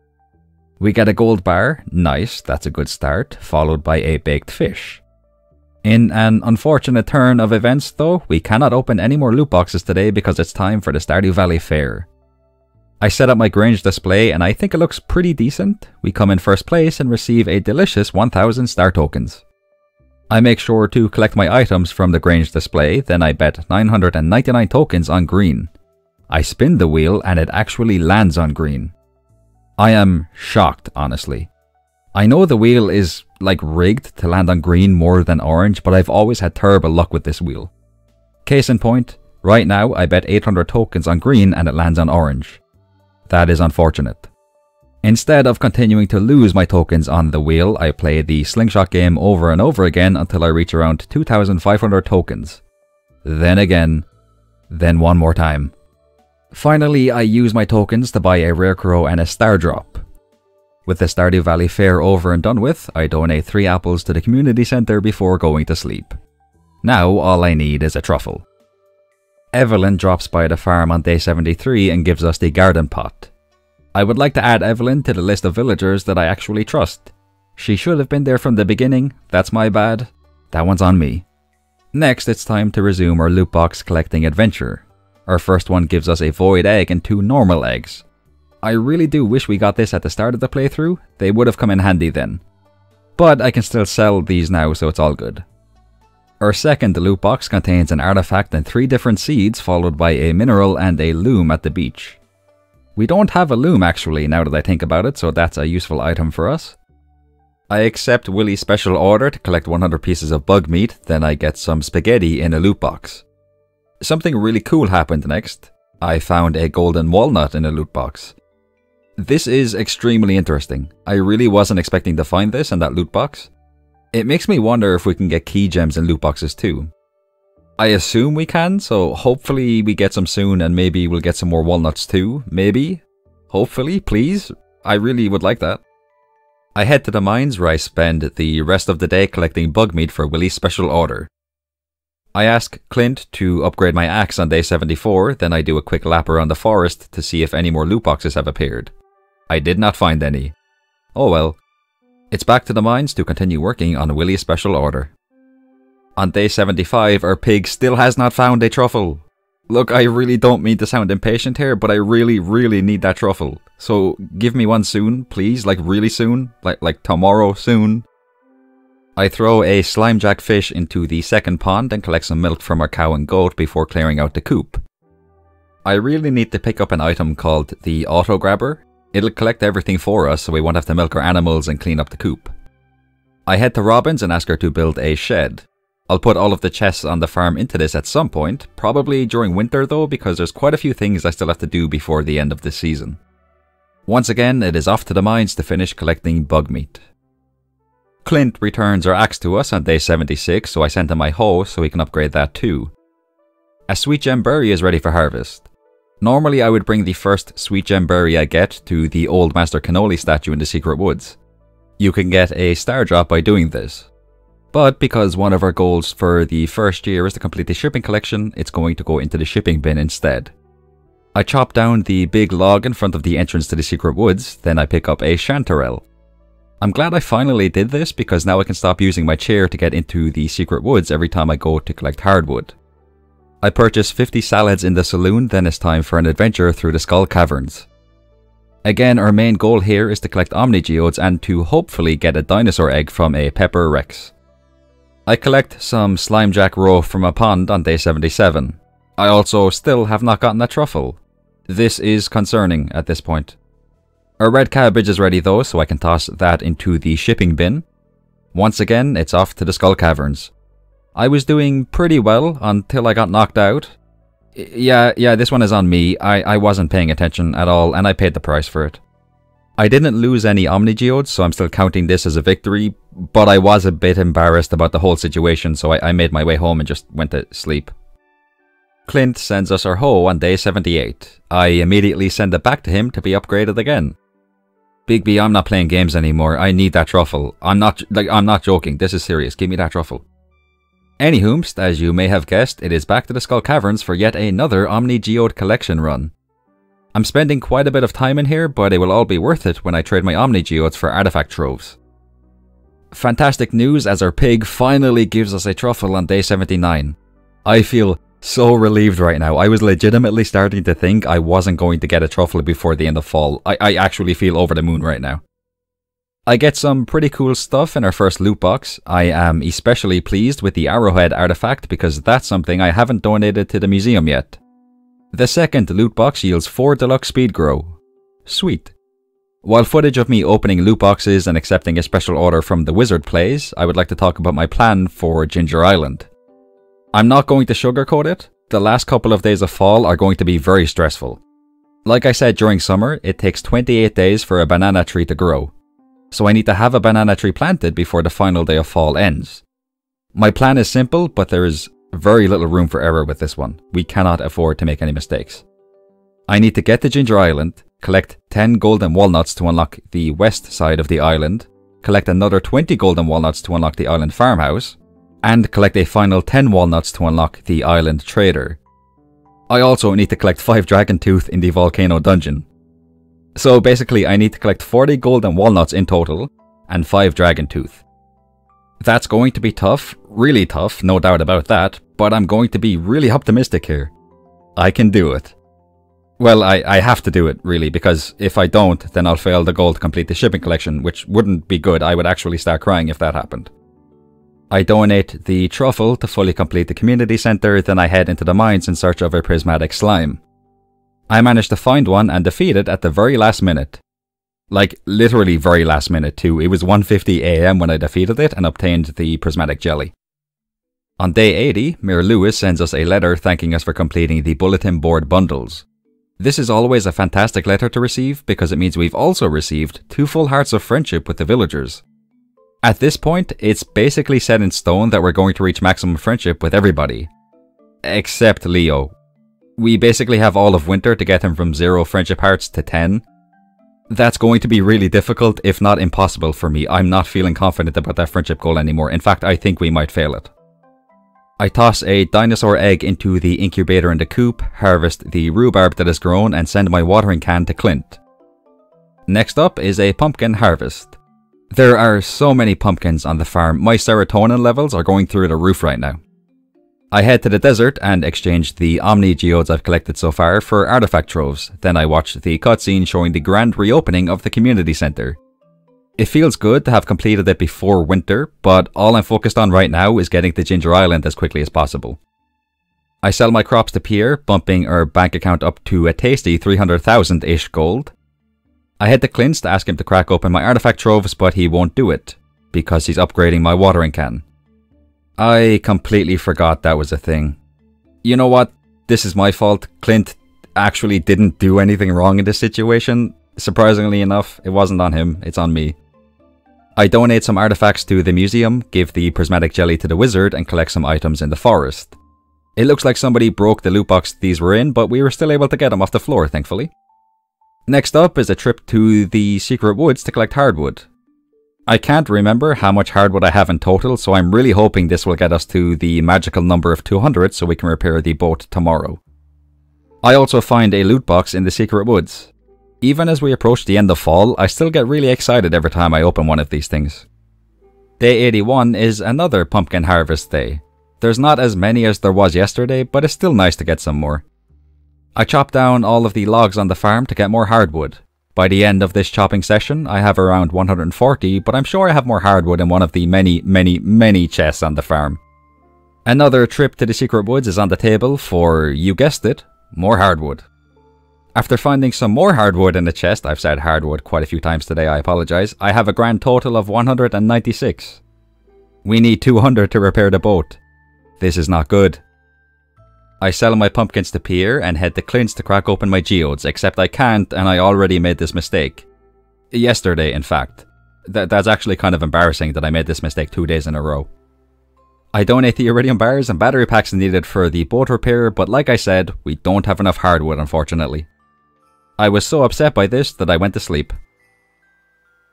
We get a gold bar, nice, that's a good start, followed by a baked fish. In an unfortunate turn of events though, we cannot open any more loot boxes today because it's time for the Stardew Valley Fair. I set up my Grange display and I think it looks pretty decent. We come in first place and receive a delicious 1000 star tokens. I make sure to collect my items from the Grange display, then I bet 999 tokens on green. I spin the wheel and it actually lands on green. I am shocked, honestly. I know the wheel is like rigged to land on green more than orange, but I've always had terrible luck with this wheel. Case in point, right now I bet 800 tokens on green and it lands on orange. That is unfortunate. Instead of continuing to lose my tokens on the wheel, I play the slingshot game over and over again until I reach around 2,500 tokens. Then again, then one more time. Finally, I use my tokens to buy a rare crow and a star drop. With the Stardew Valley Fair over and done with, I donate 3 apples to the community centre before going to sleep. Now all I need is a truffle. Evelyn drops by the farm on day 73 and gives us the garden pot. I would like to add Evelyn to the list of villagers that I actually trust. She should have been there from the beginning, that's my bad. That one's on me. Next, it's time to resume our loot box collecting adventure. Our first one gives us a void egg and 2 normal eggs. I really do wish we got this at the start of the playthrough, they would have come in handy then. But I can still sell these now, so it's all good. Our second loot box contains an artifact and 3 different seeds, followed by a mineral and a loom at the beach. We don't have a loom actually, now that I think about it, so that's a useful item for us. I accept Willie's special order to collect 100 pieces of bug meat, then I get some spaghetti in a loot box. Something really cool happened next. I found a golden walnut in a loot box. This is extremely interesting. I really wasn't expecting to find this in that loot box. It makes me wonder if we can get key gems in loot boxes too. I assume we can, so hopefully we get some soon and maybe we'll get some more walnuts too, maybe? Hopefully, please? I really would like that. I head to the mines where I spend the rest of the day collecting bug meat for Willie's special order. I ask Clint to upgrade my axe on day 74, then I do a quick lap around the forest to see if any more loot boxes have appeared. I did not find any. Oh well. It's back to the mines to continue working on Willie's special order. On day 75, our pig still has not found a truffle. Look, I really don't mean to sound impatient here, but I really need that truffle. So give me one soon, please, like really soon, like tomorrow soon. I throw a slimejack fish into the second pond and collect some milk from our cow and goat before clearing out the coop. I really need to pick up an item called the auto grabber. It'll collect everything for us so we won't have to milk our animals and clean up the coop. I head to Robin's and ask her to build a shed. I'll put all of the chests on the farm into this at some point, probably during winter though, because there's quite a few things I still have to do before the end of this season. Once again, it is off to the mines to finish collecting bug meat. Clint returns our axe to us on day 76, so I sent him my hoe so he can upgrade that too. A sweet gem berry is ready for harvest. Normally I would bring the first sweet gem berry I get to the old Master Cannoli statue in the secret woods. You can get a star drop by doing this. But because one of our goals for the first year is to complete the shipping collection, it's going to go into the shipping bin instead. I chop down the big log in front of the entrance to the secret woods, then I pick up a chanterelle. I'm glad I finally did this because now I can stop using my chair to get into the secret woods every time I go to collect hardwood. I purchase 50 salads in the saloon, then it's time for an adventure through the Skull Caverns. Again, our main goal here is to collect omnigeodes and to hopefully get a dinosaur egg from a Pepper Rex. I collect some slimejack roe from a pond on day 77. I also still have not gotten that truffle. This is concerning at this point. Our red cabbage is ready though, so I can toss that into the shipping bin. Once again, it's off to the Skull Caverns. I was doing pretty well until I got knocked out. Yeah, this one is on me. I wasn't paying attention at all and I paid the price for it. I didn't lose any omnigeodes, so I'm still counting this as a victory, but I was a bit embarrassed about the whole situation, so I made my way home and just went to sleep. Clint sends us our hoe on day 78. I immediately send it back to him to be upgraded again. Big B, I'm not playing games anymore. I need that truffle. I'm not joking. This is serious. Give me that truffle. Anyhoomst, as you may have guessed, it is back to the Skull Caverns for yet another omnigeode collection run. I'm spending quite a bit of time in here, but it will all be worth it when I trade my omnigeodes for artifact troves. Fantastic news as our pig finally gives us a truffle on day 79. I feel so relieved right now. I was legitimately starting to think I wasn't going to get a truffle before the end of fall. I actually feel over the moon right now. I get some pretty cool stuff in our first loot box. I am especially pleased with the arrowhead artifact because that's something I haven't donated to the museum yet. The second loot box yields 4 deluxe speed grow. Sweet. While footage of me opening loot boxes and accepting a special order from the wizard plays, I would like to talk about my plan for Ginger Island. I'm not going to sugarcoat it. The last couple of days of fall are going to be very stressful. Like I said, during summer, it takes 28 days for a banana tree to grow. So I need to have a banana tree planted before the final day of fall ends. My plan is simple, but there is very little room for error with this one. We cannot afford to make any mistakes. I need to get to Ginger Island, collect 10 golden walnuts to unlock the west side of the island, collect another 20 golden walnuts to unlock the island farmhouse, and collect a final 10 walnuts to unlock the island trader. I also need to collect 5 dragon tooth in the volcano dungeon. So basically I need to collect 40 golden walnuts in total, and 5 dragon tooth. That's going to be tough, really tough, no doubt about that, but I'm going to be really optimistic here. I can do it. Well, I have to do it, really, because if I don't, then I'll fail the goal to complete the shipping collection, which wouldn't be good. I would actually start crying if that happened. I donate the truffle to fully complete the community center, then I head into the mines in search of a prismatic slime. I managed to find one and defeat it at the very last minute. Like, literally very last minute too. It was 1:50 AM when I defeated it and obtained the prismatic jelly. On day 80, Mayor Lewis sends us a letter thanking us for completing the bulletin board bundles. This is always a fantastic letter to receive because it means we've also received 2 full hearts of friendship with the villagers. At this point, it's basically set in stone that we're going to reach maximum friendship with everybody. Except Leo. We basically have all of winter to get him from 0 friendship hearts to 10. That's going to be really difficult, if not impossible for me. I'm not feeling confident about that friendship goal anymore. In fact, I think we might fail it. I toss a dinosaur egg into the incubator in the coop, harvest the rhubarb that has grown, and send my watering can to Clint. Next up is a pumpkin harvest. There are so many pumpkins on the farm. My serotonin levels are going through the roof right now. I head to the desert and exchange the Omni geodes I've collected so far for artifact troves. Then I watch the cutscene showing the grand reopening of the community center. It feels good to have completed it before winter, but all I'm focused on right now is getting to Ginger Island as quickly as possible. I sell my crops to Pierre, bumping our bank account up to a tasty 300,000-ish gold. I head to Clint's to ask him to crack open my artifact troves, but he won't do it, because he's upgrading my watering can. I completely forgot that was a thing. You know what? This is my fault. Clint actually didn't do anything wrong in this situation. Surprisingly enough, it wasn't on him, it's on me. I donate some artifacts to the museum, give the prismatic jelly to the wizard, and collect some items in the forest. It looks like somebody broke the loot box these were in, but we were still able to get them off the floor, thankfully. Next up is a trip to the secret woods to collect hardwood. I can't remember how much hardwood I have in total, so I'm really hoping this will get us to the magical number of 200 so we can repair the boat tomorrow. I also find a loot box in the secret woods. Even as we approach the end of fall, I still get really excited every time I open one of these things. Day 81 is another pumpkin harvest day. There's not as many as there was yesterday, but it's still nice to get some more. I chop down all of the logs on the farm to get more hardwood. By the end of this chopping session, I have around 140, but I'm sure I have more hardwood in one of the many chests on the farm. Another trip to the secret woods is on the table for, you guessed it, more hardwood. After finding some more hardwood in the chest, I've said hardwood quite a few times today, I apologise, I have a grand total of 196. We need 200 to repair the boat. This is not good. I sell my pumpkins to Pierre and head to Clint's to crack open my geodes, except I can't and I already made this mistake. Yesterday, in fact. That's actually kind of embarrassing that I made this mistake 2 days in a row. I donate the iridium bars and battery packs needed for the boat repair, but like I said, we don't have enough hardwood unfortunately. I was so upset by this that I went to sleep.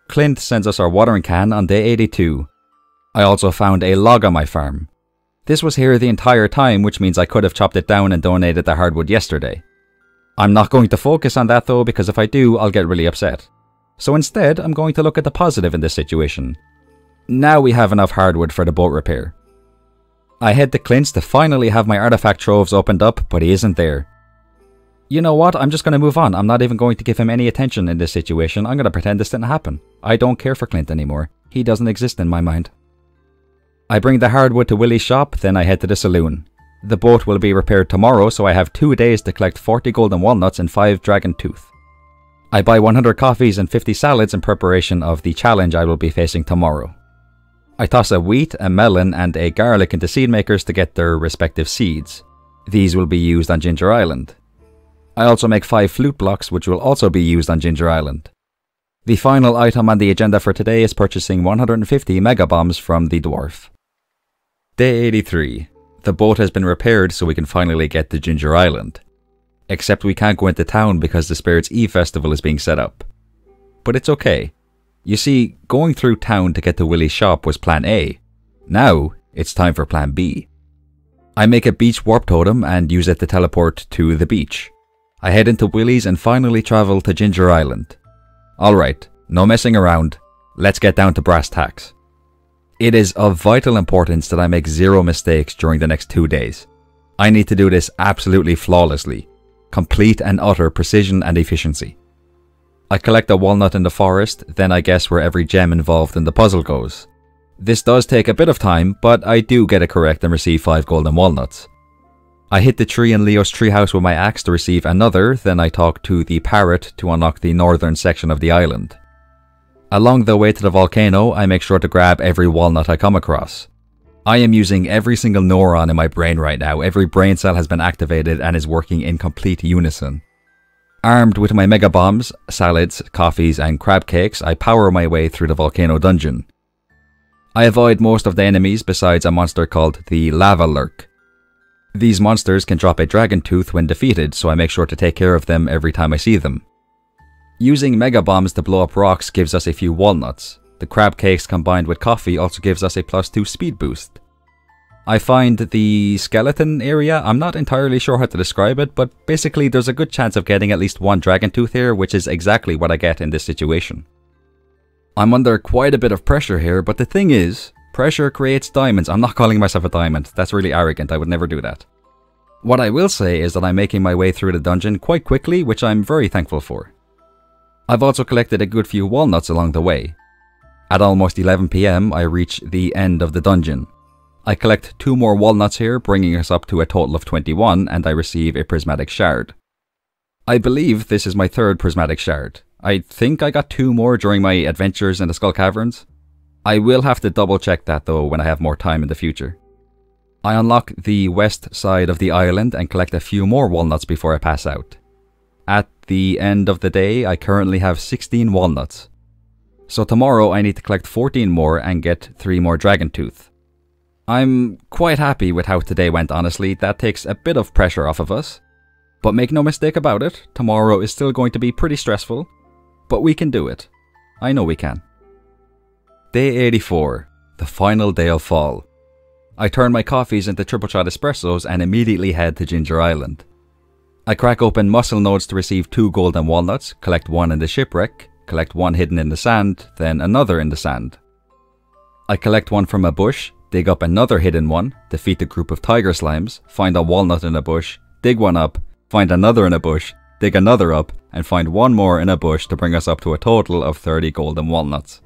Clint sends us our watering can on day 82. I also found a log on my farm. This was here the entire time, which means I could have chopped it down and donated the hardwood yesterday. I'm not going to focus on that though, because if I do, I'll get really upset. So instead, I'm going to look at the positive in this situation. Now we have enough hardwood for the boat repair. I head to Clint's to finally have my artifact troves opened up, but he isn't there. You know what, I'm just going to move on. I'm not even going to give him any attention in this situation. I'm going to pretend this didn't happen. I don't care for Clint anymore. He doesn't exist in my mind. I bring the hardwood to Willie's shop, then I head to the saloon. The boat will be repaired tomorrow, so I have 2 days to collect 40 golden walnuts and 5 dragon tooth. I buy 100 coffees and 50 salads in preparation of the challenge I will be facing tomorrow. I toss a wheat, a melon and a garlic into seed makers to get their respective seeds. These will be used on Ginger Island. I also make 5 flute blocks which will also be used on Ginger Island. The final item on the agenda for today is purchasing 150 mega bombs from the dwarf. Day 83. The boat has been repaired so we can finally get to Ginger Island. Except we can't go into town because the Spirits Eve festival is being set up. But it's okay. You see, going through town to get to Willy's shop was plan A. Now, it's time for plan B. I make a beach warp totem and use it to teleport to the beach. I head into Willy's and finally travel to Ginger Island. Alright, no messing around, let's get down to brass tacks. It is of vital importance that I make 0 mistakes during the next 2 days. I need to do this absolutely flawlessly. Complete and utter precision and efficiency. I collect a walnut in the forest, then I guess where every gem involved in the puzzle goes. This does take a bit of time, but I do get it correct and receive 5 golden walnuts. I hit the tree in Leo's treehouse with my axe to receive another, then I talk to the parrot to unlock the northern section of the island. Along the way to the volcano, I make sure to grab every walnut I come across. I am using every single neuron in my brain right now. Every brain cell has been activated and is working in complete unison. Armed with my mega bombs, salads, coffees and crab cakes, I power my way through the volcano dungeon. I avoid most of the enemies besides a monster called the Lava Lurk. These monsters can drop a dragon tooth when defeated, so I make sure to take care of them every time I see them. Using mega bombs to blow up rocks gives us a few walnuts. The crab cakes combined with coffee also gives us a +2 speed boost. I find the skeleton area, I'm not entirely sure how to describe it, but basically there's a good chance of getting at least 1 dragon tooth here, which is exactly what I get in this situation. I'm under quite a bit of pressure here, but the thing is, pressure creates diamonds. I'm not calling myself a diamond, that's really arrogant, I would never do that. What I will say is that I'm making my way through the dungeon quite quickly, which I'm very thankful for. I've also collected a good few walnuts along the way. At almost 11 PM, I reach the end of the dungeon. I collect 2 more walnuts here, bringing us up to a total of 21, and I receive a prismatic shard. I believe this is my 3rd prismatic shard. I think I got 2 more during my adventures in the Skull Caverns. I will have to double check that though when I have more time in the future. I unlock the west side of the island and collect a few more walnuts before I pass out. At the end of the day, I currently have 16 walnuts. So tomorrow I need to collect 14 more and get 3 more dragon tooth. I'm quite happy with how today went, honestly. That takes a bit of pressure off of us. But make no mistake about it, tomorrow is still going to be pretty stressful. But we can do it. I know we can. Day 84. The final day of fall. I turn my coffees into triple shot espressos and immediately head to Ginger Island. I crack open muscle nodes to receive 2 golden walnuts, collect 1 in the shipwreck, collect 1 hidden in the sand, then another in the sand. I collect 1 from a bush, dig up another hidden one, defeat a group of tiger slimes, find a walnut in a bush, dig 1 up, find another in a bush, dig another up, and find 1 more in a bush to bring us up to a total of 30 golden walnuts.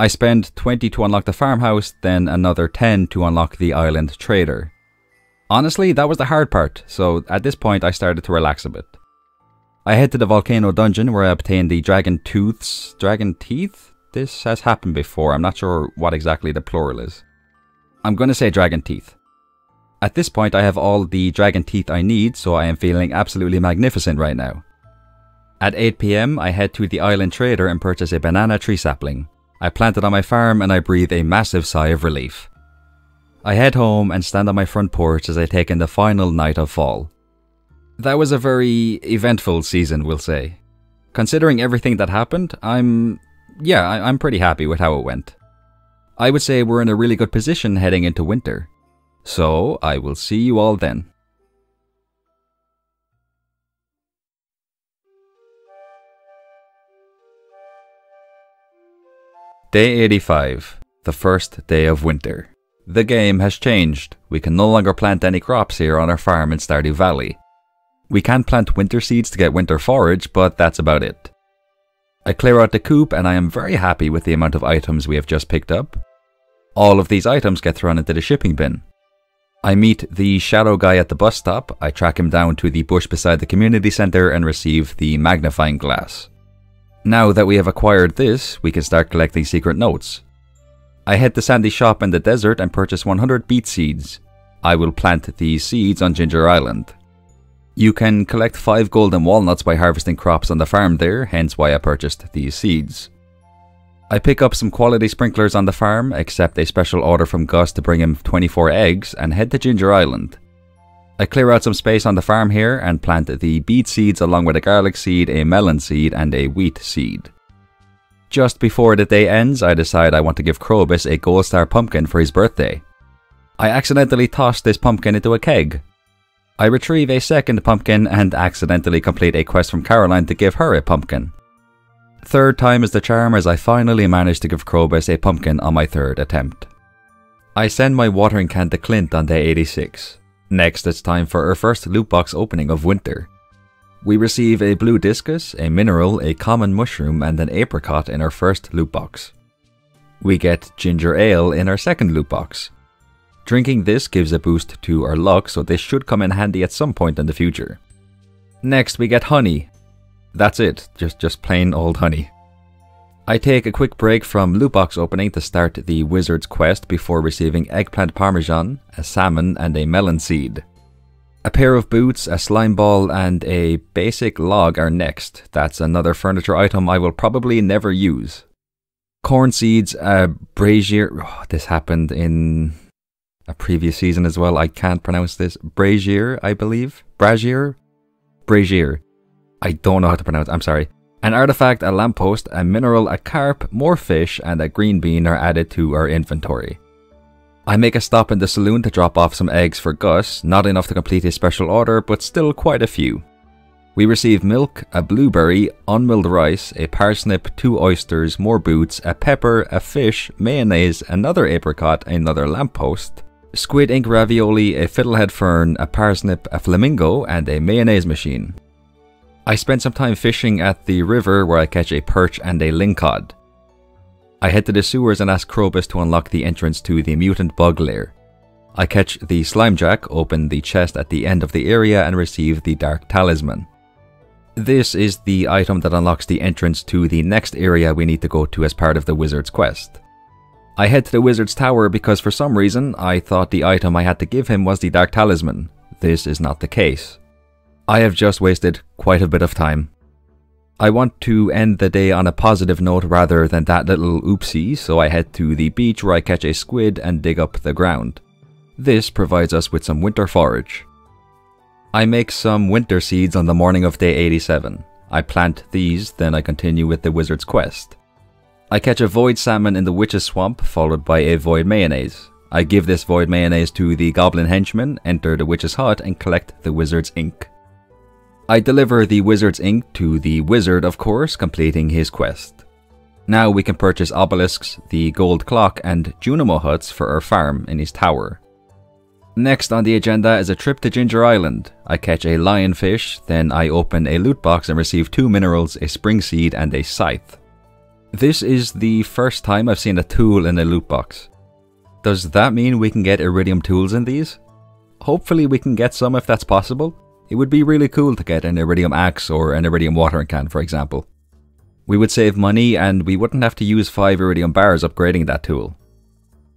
I spend 20 to unlock the farmhouse, then another 10 to unlock the island trader. Honestly, that was the hard part, so at this point I started to relax a bit. I head to the volcano dungeon where I obtain the dragon tooths. Dragon teeth? This has happened before, I'm not sure what exactly the plural is. I'm gonna say dragon teeth. At this point I have all the dragon teeth I need, so I am feeling absolutely magnificent right now. At 8 PM I head to the island trader and purchase a banana tree sapling. I plant it on my farm and I breathe a massive sigh of relief. I head home and stand on my front porch as I take in the final night of fall. That was a very eventful season, we'll say. Considering everything that happened, I'm pretty happy with how it went. I would say we're in a really good position heading into winter. So, I will see you all then. Day 85. The first day of winter. The game has changed. We can no longer plant any crops here on our farm in Stardew Valley. We can plant winter seeds to get winter forage, but that's about it. I clear out the coop and I am very happy with the amount of items we have just picked up. All of these items get thrown into the shipping bin. I meet the shadow guy at the bus stop, I track him down to the bush beside the community centre and receive the magnifying glass. Now that we have acquired this, we can start collecting secret notes. I head to Sandy's shop in the desert and purchase 100 beet seeds. I will plant these seeds on Ginger Island. You can collect 5 golden walnuts by harvesting crops on the farm there, hence why I purchased these seeds. I pick up some quality sprinklers on the farm, accept a special order from Gus to bring him 24 eggs, and head to Ginger Island. I clear out some space on the farm here and plant the beet seeds along with a garlic seed, a melon seed, and a wheat seed. Just before the day ends, I decide I want to give Krobus a gold star pumpkin for his birthday. I accidentally toss this pumpkin into a keg. I retrieve a second pumpkin and accidentally complete a quest from Caroline to give her a pumpkin. Third time is the charm as I finally manage to give Krobus a pumpkin on my third attempt. I send my watering can to Clint on day 86. Next it's time for our first loot box opening of winter. We receive a blue discus, a mineral, a common mushroom and an apricot in our first loot box. We get ginger ale in our second loot box. Drinking this gives a boost to our luck, so this should come in handy at some point in the future. Next we get honey. That's it, just plain old honey. I take a quick break from loot box opening to start the wizard's quest before receiving eggplant parmesan, a salmon and a melon seed. A pair of boots, a slime ball and a basic log are next. That's another furniture item I will probably never use. Corn seeds, a brazier, this happened in a previous season as well, I can't pronounce this, brazier I believe, brazier. I don't know how to pronounce it, I'm sorry. An artifact, a lamppost, a mineral, a carp, more fish, and a green bean are added to our inventory. I make a stop in the saloon to drop off some eggs for Gus, not enough to complete his special order, but still quite a few. We receive milk, a blueberry, unmilled rice, a parsnip, 2 oysters, more boots, a pepper, a fish, mayonnaise, another apricot, another lamppost, squid ink ravioli, a fiddlehead fern, a parsnip, a flamingo, and a mayonnaise machine. I spend some time fishing at the river where I catch a perch and a lingcod. I head to the sewers and ask Krobus to unlock the entrance to the mutant bug lair. I catch the slimejack, open the chest at the end of the area and receive the dark talisman. This is the item that unlocks the entrance to the next area we need to go to as part of the wizard's quest. I head to the wizard's tower because for some reason I thought the item I had to give him was the dark talisman. This is not the case. I have just wasted quite a bit of time. I want to end the day on a positive note rather than that little oopsie, so I head to the beach where I catch a squid and dig up the ground. This provides us with some winter forage. I make some winter seeds on the morning of day 87. I plant these, then I continue with the wizard's quest. I catch a void salmon in the witch's swamp, followed by a void mayonnaise. I give this void mayonnaise to the goblin henchman, enter the witch's hut and collect the wizard's ink. I deliver the wizard's ink to the wizard, of course, completing his quest. Now we can purchase obelisks, the gold clock and Junimo huts for our farm in his tower. Next on the agenda is a trip to Ginger Island. I catch a lionfish, then I open a loot box and receive 2 minerals, a spring seed and a scythe. This is the first time I've seen a tool in a loot box. Does that mean we can get iridium tools in these? Hopefully we can get some if that's possible. It would be really cool to get an iridium axe or an iridium watering can, for example. We would save money and we wouldn't have to use 5 iridium bars upgrading that tool.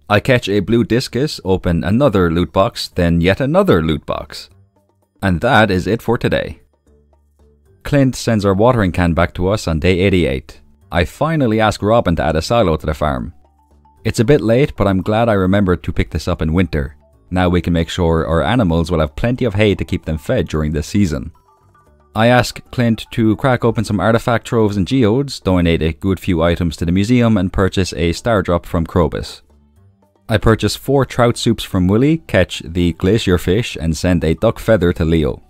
I catch a blue discus, open another loot box, then yet another loot box. And that is it for today. Clint sends our watering can back to us on day 88. I finally ask Robin to add a silo to the farm. It's a bit late, but I'm glad I remembered to pick this up in winter. Now we can make sure our animals will have plenty of hay to keep them fed during this season. I ask Clint to crack open some artifact troves and geodes, donate a good few items to the museum and purchase a star drop from Krobus. I purchase 4 trout soups from Willy, catch the glacier fish and send a duck feather to Leo.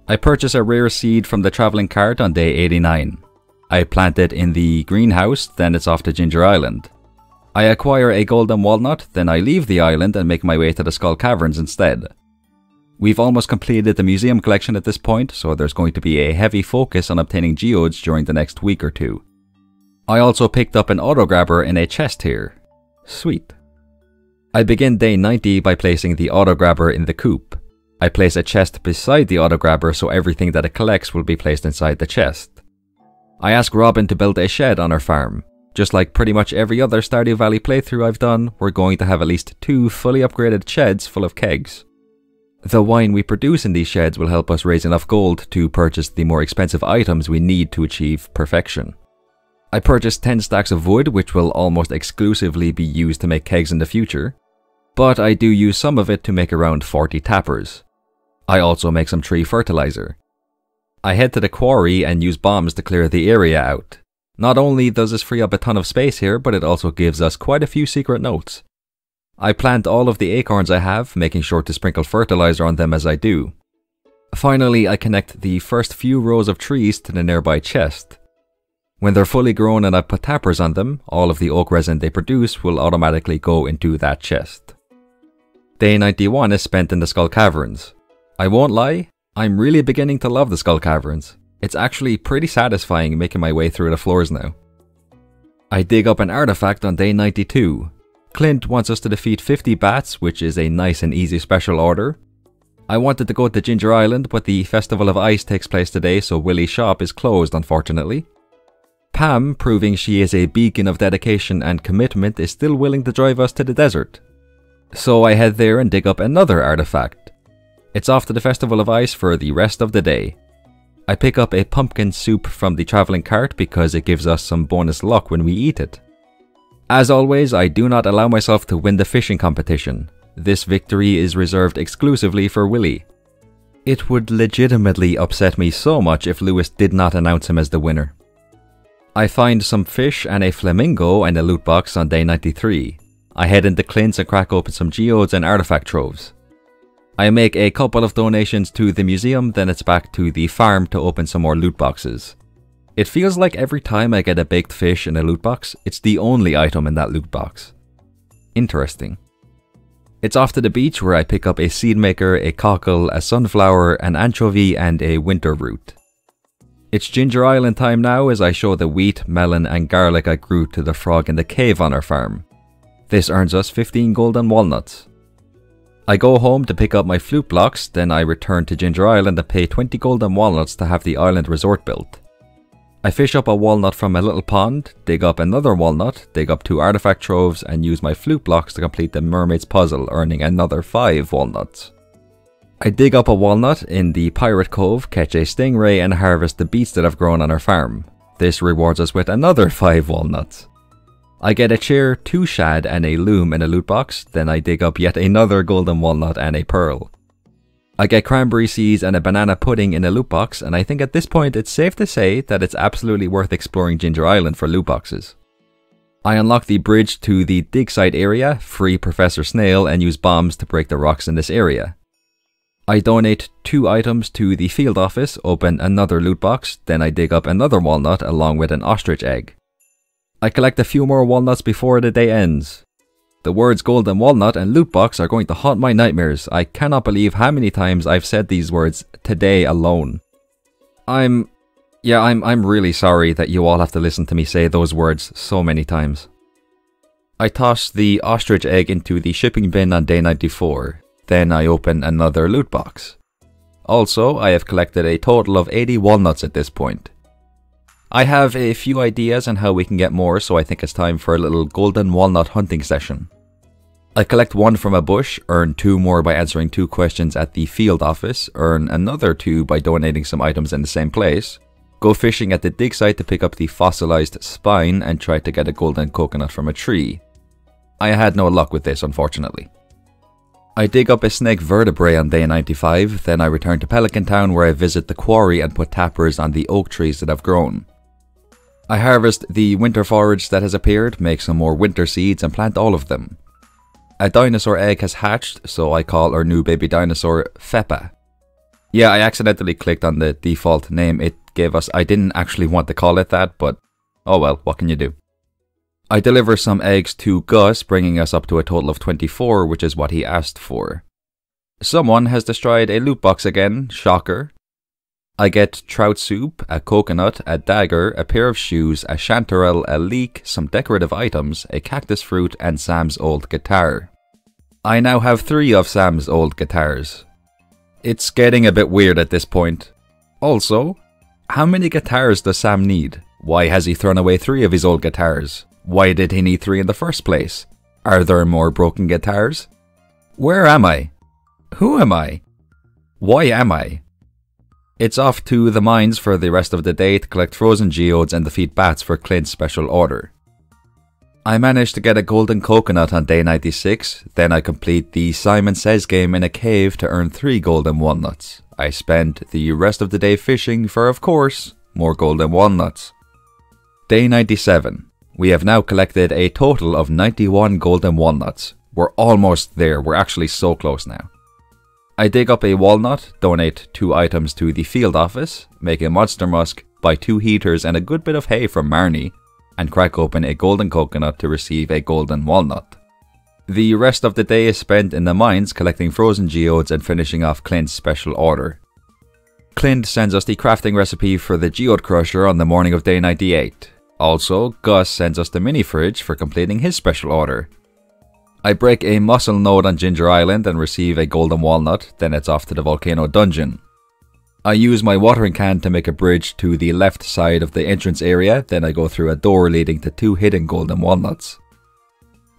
I purchase a rare seed from the travelling cart on day 89. I plant it in the greenhouse, then it's off to Ginger Island. I acquire a golden walnut, then I leave the island and make my way to the Skull Caverns instead. We've almost completed the museum collection at this point, so there's going to be a heavy focus on obtaining geodes during the next week or 2. I also picked up an auto grabber in a chest here. Sweet. I begin day 90 by placing the auto grabber in the coop. I place a chest beside the auto grabber so everything that it collects will be placed inside the chest. I ask Robin to build a shed on our farm. Just like pretty much every other Stardew Valley playthrough I've done, we're going to have at least 2 fully upgraded sheds full of kegs. The wine we produce in these sheds will help us raise enough gold to purchase the more expensive items we need to achieve perfection. I purchased 10 stacks of wood, which will almost exclusively be used to make kegs in the future, but I do use some of it to make around 40 tappers. I also make some tree fertilizer. I head to the quarry and use bombs to clear the area out. Not only does this free up a ton of space here, but it also gives us quite a few secret notes. I plant all of the acorns I have, making sure to sprinkle fertilizer on them as I do. Finally, I connect the first few rows of trees to the nearby chest. When they're fully grown and I put tappers on them, all of the oak resin they produce will automatically go into that chest. Day 91 is spent in the Skull Caverns. I won't lie, I'm really beginning to love the Skull Caverns. It's actually pretty satisfying making my way through the floors now. I dig up an artifact on day 92. Clint wants us to defeat 50 bats, which is a nice and easy special order. I wanted to go to Ginger Island, but the Festival of Ice takes place today, so Willie's shop is closed unfortunately. Pam, proving she is a beacon of dedication and commitment, is still willing to drive us to the desert. So I head there and dig up another artifact. It's off to the Festival of Ice for the rest of the day. I pick up a pumpkin soup from the travelling cart because it gives us some bonus luck when we eat it. As always, I do not allow myself to win the fishing competition. This victory is reserved exclusively for Willie. It would legitimately upset me so much if Lewis did not announce him as the winner. I find some fish and a flamingo and a loot box on day 93. I head into Clint's and crack open some geodes and artifact troves. I make a couple of donations to the museum, then it's back to the farm to open some more loot boxes. It feels like every time I get a baked fish in a loot box, it's the only item in that loot box. Interesting. It's off to the beach where I pick up a seed maker, a cockle, a sunflower, an anchovy, and a winter root. It's Ginger Island time now as I show the wheat, melon, and garlic I grew to the frog in the cave on our farm. This earns us 15 golden walnuts. I go home to pick up my flute blocks, then I return to Ginger Island and pay 20 golden walnuts to have the island resort built. I fish up a walnut from a little pond, dig up another walnut, dig up 2 artifact troves, and use my flute blocks to complete the mermaid's puzzle, earning another 5 walnuts. I dig up a walnut in the Pirate Cove, catch a stingray, and harvest the beets that have grown on our farm. This rewards us with another 5 walnuts. I get a chair, 2 shad, and a loom in a loot box, then I dig up yet another golden walnut and a pearl. I get cranberry seeds and a banana pudding in a loot box, and I think at this point it's safe to say that it's absolutely worth exploring Ginger Island for loot boxes. I unlock the bridge to the dig site area, free Professor Snail, and use bombs to break the rocks in this area. I donate 2 items to the field office, open another loot box, then I dig up another walnut along with an ostrich egg. I collect a few more walnuts before the day ends. The words golden walnut and loot box are going to haunt my nightmares. I cannot believe how many times I've said these words today alone. I'm really sorry that you all have to listen to me say those words so many times. I toss the ostrich egg into the shipping bin on day 94. Then I open another loot box. Also, I have collected a total of 80 walnuts at this point. I have a few ideas on how we can get more, so I think it's time for a little golden walnut hunting session. I collect 1 from a bush, earn 2 more by answering 2 questions at the field office, earn another 2 by donating some items in the same place, go fishing at the dig site to pick up the fossilized spine, and try to get a golden coconut from a tree. I had no luck with this, unfortunately. I dig up a snake vertebrae on day 95, then I return to Pelican Town where I visit the quarry and put tappers on the oak trees that have grown. I harvest the winter forage that has appeared, make some more winter seeds, and plant all of them. A dinosaur egg has hatched, so I call our new baby dinosaur Feppa. Yeah, I accidentally clicked on the default name it gave us. I didn't actually want to call it that, but oh well, what can you do? I deliver some eggs to Gus, bringing us up to a total of 24, which is what he asked for. Someone has destroyed a loot box again, shocker. I get trout soup, a coconut, a dagger, a pair of shoes, a chanterelle, a leek, some decorative items, a cactus fruit, and Sam's old guitar. I now have 3 of Sam's old guitars. It's getting a bit weird at this point. Also, how many guitars does Sam need? Why has he thrown away 3 of his old guitars? Why did he need 3 in the first place? Are there more broken guitars? Where am I? Who am I? Why am I? It's off to the mines for the rest of the day to collect frozen geodes and defeat bats for Clint's special order. I managed to get a golden coconut on day 96, then I complete the Simon Says game in a cave to earn 3 golden walnuts. I spend the rest of the day fishing for, of course, more golden walnuts. Day 97. We have now collected a total of 91 golden walnuts. We're almost there, we're actually so close now. I dig up a walnut, donate 2 items to the field office, make a monster musk, buy 2 heaters and a good bit of hay from Marnie, and crack open a golden coconut to receive a golden walnut. The rest of the day is spent in the mines collecting frozen geodes and finishing off Clint's special order. Clint sends us the crafting recipe for the geode crusher on the morning of day 98. Also, Gus sends us the mini fridge for completing his special order. I break a muscle node on Ginger Island and receive a golden walnut, then it's off to the volcano dungeon. I use my watering can to make a bridge to the left side of the entrance area, then I go through a door leading to 2 hidden golden walnuts.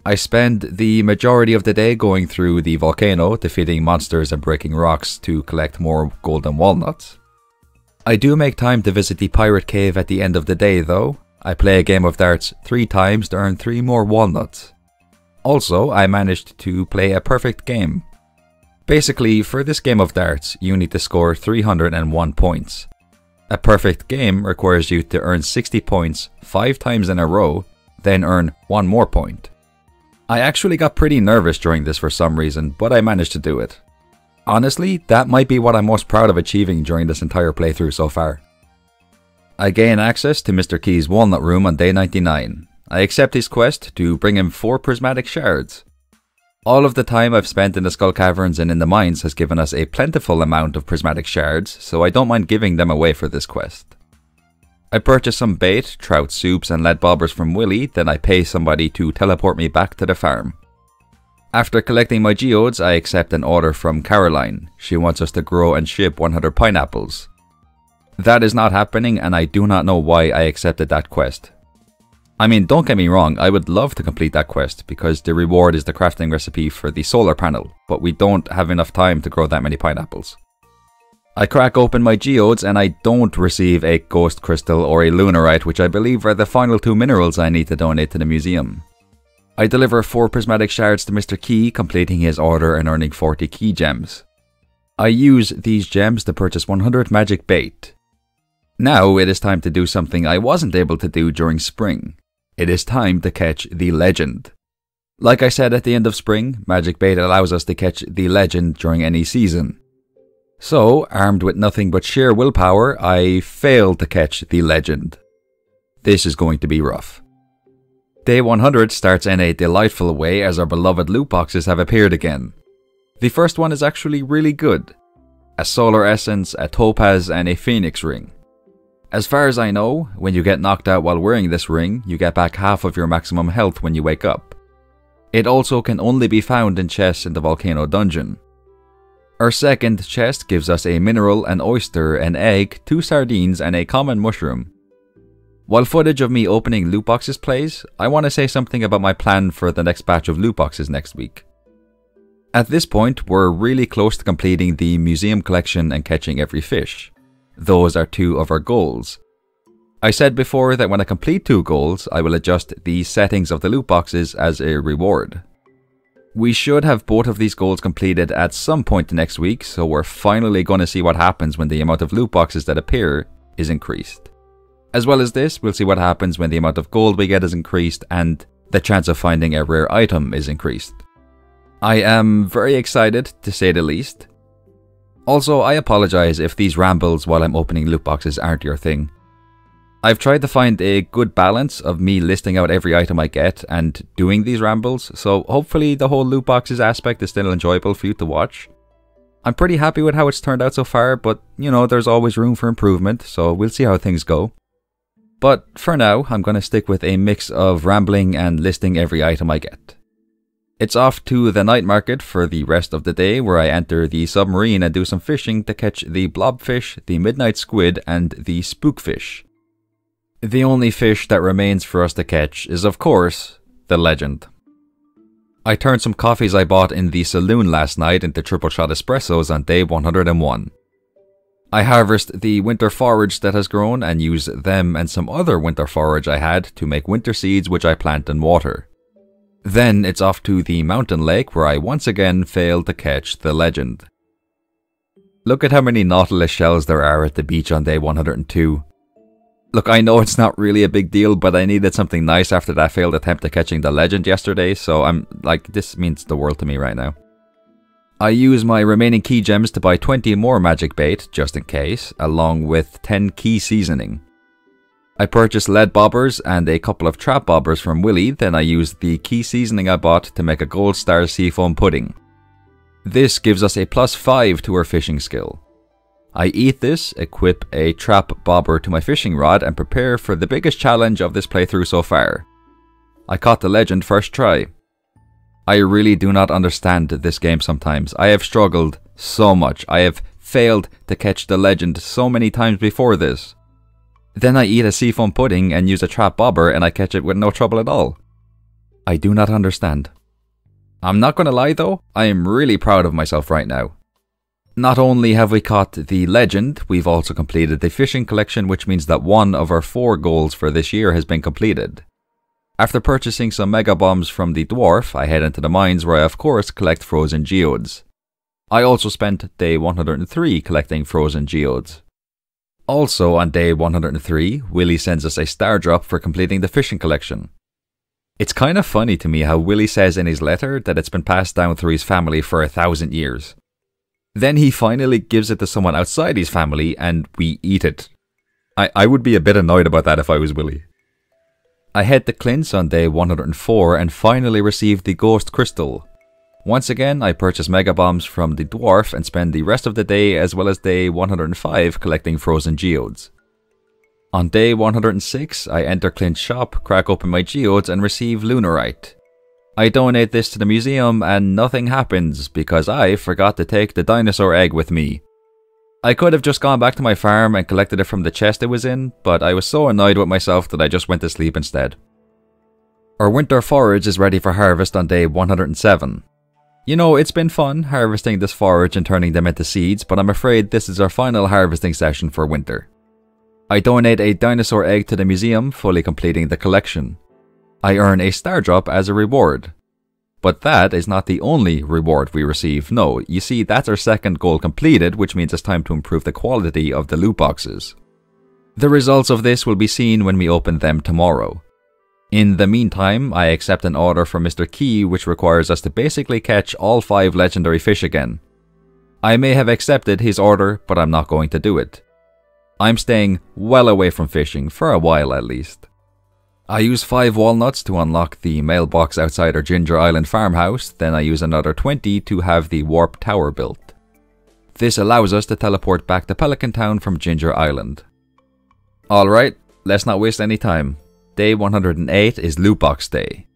I spend the majority of the day going through the volcano, defeating monsters and breaking rocks to collect more golden walnuts. I do make time to visit the pirate cave at the end of the day though. I play a game of darts 3 times to earn 3 more walnuts. Also, I managed to play a perfect game. Basically, for this game of darts, you need to score 301 points. A perfect game requires you to earn 60 points 5 times in a row, then earn 1 more point. I actually got pretty nervous during this for some reason, but I managed to do it. Honestly, that might be what I'm most proud of achieving during this entire playthrough so far. I gain access to Mr. Key's walnut room on day 99. I accept his quest to bring him 4 prismatic shards. All of the time I've spent in the Skull Caverns and in the mines has given us a plentiful amount of prismatic shards, so I don't mind giving them away for this quest. I purchase some bait, trout soups and lead bobbers from Willy, then I pay somebody to teleport me back to the farm. After collecting my geodes, I accept an order from Caroline. She wants us to grow and ship 100 pineapples. That is not happening and I do not know why I accepted that quest. I mean, don't get me wrong, I would love to complete that quest because the reward is the crafting recipe for the solar panel, but we don't have enough time to grow that many pineapples. I crack open my geodes and I don't receive a ghost crystal or a lunarite, which I believe are the final 2 minerals I need to donate to the museum. I deliver 4 prismatic shards to Mr. Key, completing his order and earning 40 key gems. I use these gems to purchase 100 magic bait. Now it is time to do something I wasn't able to do during spring. It is time to catch the legend. Like I said at the end of spring, magic bait allows us to catch the legend during any season. So, armed with nothing but sheer willpower, I failed to catch the legend. This is going to be rough. Day 100 starts in a delightful way as our beloved loot boxes have appeared again. The first one is actually really good. A solar essence, a topaz and a phoenix ring. As far as I know, when you get knocked out while wearing this ring, you get back half of your maximum health when you wake up. It also can only be found in chests in the volcano dungeon. Our second chest gives us a mineral, an oyster, an egg, 2 sardines and a common mushroom. While footage of me opening loot boxes plays, I want to say something about my plan for the next batch of loot boxes next week. At this point, we're really close to completing the museum collection and catching every fish. Those are 2 of our goals. I said before that when I complete 2 goals, I will adjust the settings of the loot boxes as a reward. We should have both of these goals completed at some point next week, so we're finally going to see what happens when the amount of loot boxes that appear is increased. As well as this, we'll see what happens when the amount of gold we get is increased and the chance of finding a rare item is increased. I am very excited, to say the least. Also, I apologise if these rambles while I'm opening loot boxes aren't your thing. I've tried to find a good balance of me listing out every item I get and doing these rambles, so hopefully the whole loot boxes aspect is still enjoyable for you to watch. I'm pretty happy with how it's turned out so far, but you know, there's always room for improvement, so we'll see how things go. But for now, I'm going to stick with a mix of rambling and listing every item I get. It's off to the night market for the rest of the day, where I enter the submarine and do some fishing to catch the blobfish, the midnight squid, and the spookfish. The only fish that remains for us to catch is, of course, the legend. I turned some coffees I bought in the saloon last night into triple shot espressos on day 101. I harvest the winter forage that has grown and use them and some other winter forage I had to make winter seeds, which I plant and water. Then it's off to the mountain lake, where I once again fail to catch the legend. Look at how many nautilus shells there are at the beach on day 102. Look, I know it's not really a big deal, but I needed something nice after that failed attempt at catching the legend yesterday, so I'm like, this means the world to me right now. I use my remaining key gems to buy 20 more magic bait, just in case, along with 10 key seasoning. I purchased lead bobbers and a couple of trap bobbers from Willy, then I used the key seasoning I bought to make a gold star seafoam pudding. This gives us a +5 to our fishing skill. I eat this, equip a trap bobber to my fishing rod, and prepare for the biggest challenge of this playthrough so far. I caught the legend first try. I really do not understand this game sometimes. I have struggled so much. I have failed to catch the legend so many times before this. Then I eat a seafoam pudding and use a trap bobber and I catch it with no trouble at all. I do not understand. I'm not gonna lie though, I am really proud of myself right now. Not only have we caught the legend, we've also completed the fishing collection, which means that one of our 4 goals for this year has been completed. After purchasing some mega bombs from the dwarf, I head into the mines, where I of course collect frozen geodes. I also spent day 103 collecting frozen geodes. Also on day 103, Willy sends us a star drop for completing the fishing collection. It's kind of funny to me how Willy says in his letter that it's been passed down through his family for 1,000 years. Then he finally gives it to someone outside his family and we eat it. I would be a bit annoyed about that if I was Willy. I head to Clint's on day 104 and finally receive the Ghost Crystal. Once again, I purchase Mega Bombs from the Dwarf and spend the rest of the day as well as day 105 collecting frozen geodes. On day 106, I enter Clint's shop, crack open my geodes and receive Lunarite. I donate this to the museum and nothing happens because I forgot to take the dinosaur egg with me. I could have just gone back to my farm and collected it from the chest it was in, but I was so annoyed with myself that I just went to sleep instead. Our winter forage is ready for harvest on day 107. You know, it's been fun harvesting this forage and turning them into seeds, but I'm afraid this is our final harvesting session for winter. I donate a dinosaur egg to the museum, fully completing the collection. I earn a star drop as a reward. But that is not the only reward we receive. No, you see, that's our second goal completed, which means it's time to improve the quality of the loot boxes. The results of this will be seen when we open them tomorrow. In the meantime, I accept an order from Mr. Key, which requires us to basically catch all 5 legendary fish again. I may have accepted his order, but I'm not going to do it. I'm staying well away from fishing, for a while at least. I use 5 walnuts to unlock the mailbox outside our Ginger Island farmhouse, then I use another 20 to have the warp tower built. This allows us to teleport back to Pelican Town from Ginger Island. Alright, let's not waste any time. Day 108 is Loot Box Day.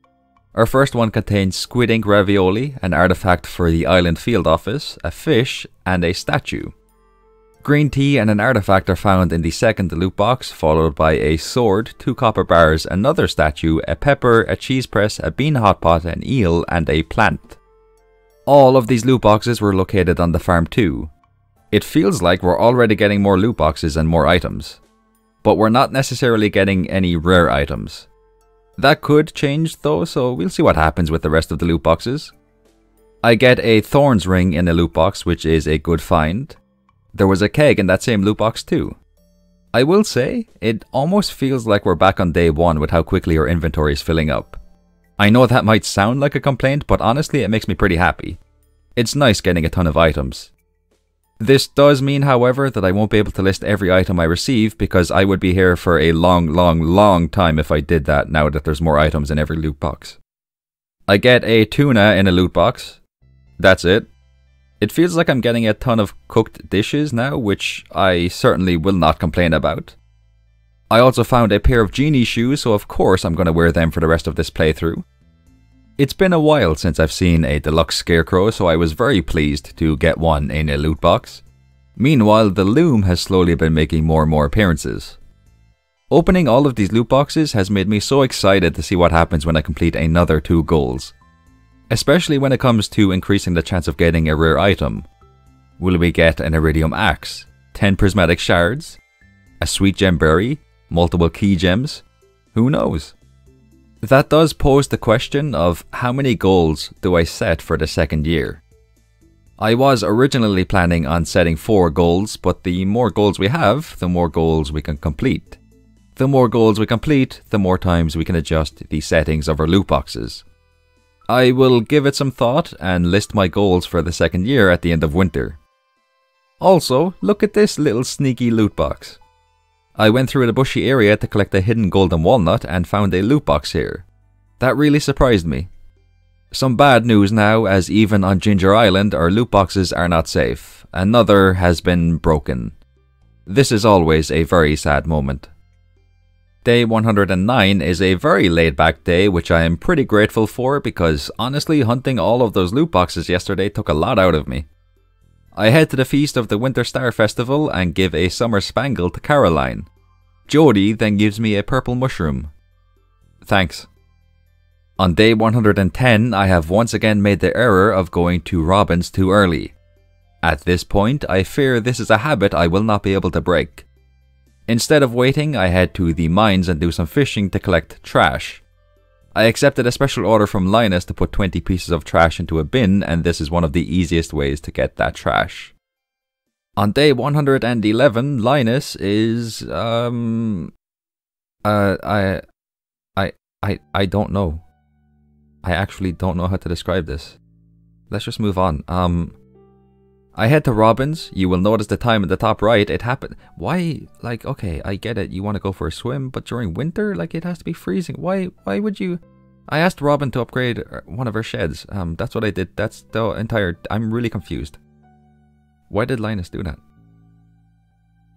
Our first one contains squid ink ravioli, an artifact for the island field office, a fish, and a statue. Green tea and an artifact are found in the second loot box, followed by a sword, 2 copper bars, another statue, a pepper, a cheese press, a bean hot pot, an eel, and a plant. All of these loot boxes were located on the farm too. It feels like we're already getting more loot boxes and more items. But we're not necessarily getting any rare items. That could change though, so we'll see what happens with the rest of the loot boxes. I get a Thorns ring in a loot box, which is a good find. There was a keg in that same loot box too. I will say, it almost feels like we're back on day 1 with how quickly our inventory is filling up. I know that might sound like a complaint, but honestly it makes me pretty happy. It's nice getting a ton of items. This does mean, however, that I won't be able to list every item I receive because I would be here for a long time if I did that now that there's more items in every loot box. I get a tuna in a loot box. That's it. It feels like I'm getting a ton of cooked dishes now, which I certainly will not complain about. I also found a pair of genie shoes, so of course I'm going to wear them for the rest of this playthrough. It's been a while since I've seen a deluxe scarecrow, so I was very pleased to get one in a loot box. Meanwhile, the loom has slowly been making more and more appearances. Opening all of these loot boxes has made me so excited to see what happens when I complete another 2 goals. Especially when it comes to increasing the chance of getting a rare item. Will we get an iridium axe, 10 prismatic shards, a sweet gem berry, multiple key gems? Who knows? That does pose the question of how many goals do I set for the second year? I was originally planning on setting 4 goals, but the more goals we have, the more goals we can complete. The more goals we complete, the more times we can adjust the settings of our loot boxes. I will give it some thought and list my goals for the second year at the end of winter. Also, look at this little sneaky loot box. I went through the bushy area to collect a hidden golden walnut and found a loot box here. That really surprised me. Some bad news now, as even on Ginger Island our loot boxes are not safe. Another has been broken. This is always a very sad moment. Day 109 is a very laid back day, which I am pretty grateful for because honestly hunting all of those loot boxes yesterday took a lot out of me. I head to the feast of the Winter Star Festival and give a summer spangle to Caroline. Jody then gives me a purple mushroom. Thanks. On day 110, I have once again made the error of going to Robin's too early. At this point, I fear this is a habit I will not be able to break. Instead of waiting, I head to the mines and do some fishing to collect trash. I accepted a special order from Linus to put 20 pieces of trash into a bin, and this is one of the easiest ways to get that trash. On day 111, Linus is, I don't know. I actually don't know how to describe this. Let's just move on. I head to Robin's. You will notice the time at the top right. It happened. Why? Like, okay, I get it. You want to go for a swim, but during winter, like, it has to be freezing. Why would you? I asked Robin to upgrade one of her sheds. That's what I did. That's the entire. I'm really confused. Why did Linus do that?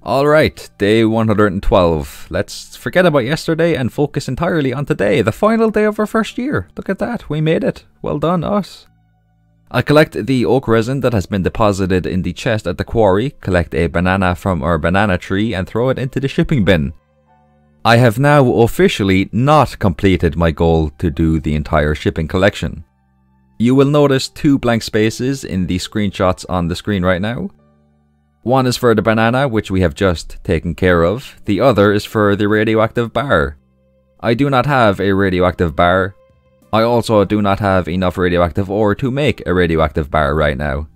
Alright, day 112. Let's forget about yesterday and focus entirely on today, the final day of our first year. Look at that, we made it. Well done, us. I collect the oak resin that has been deposited in the chest at the quarry, collect a banana from our banana tree and throw it into the shipping bin. I have now officially not completed my goal to do the entire shipping collection. You will notice 2 blank spaces in the screenshots on the screen right now. One is for the banana, which we have just taken care of. The other is for the radioactive bar. I do not have a radioactive bar. I also do not have enough radioactive ore to make a radioactive bar right now.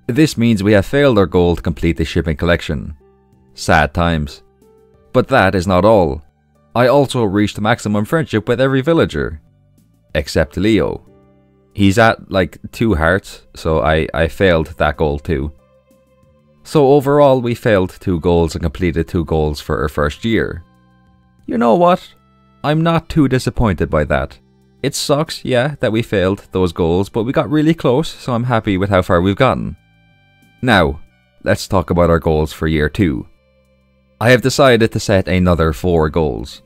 This means we have failed our goal to complete the shipping collection. Sad times. But that is not all. I also reached maximum friendship with every villager. Except Leo. He's at like 2 hearts, so I failed that goal too. So overall we failed 2 goals and completed 2 goals for our first year. You know what? I'm not too disappointed by that. It sucks, yeah, that we failed those goals, but we got really close, so I'm happy with how far we've gotten. Now, let's talk about our goals for year 2. I have decided to set another 4 goals.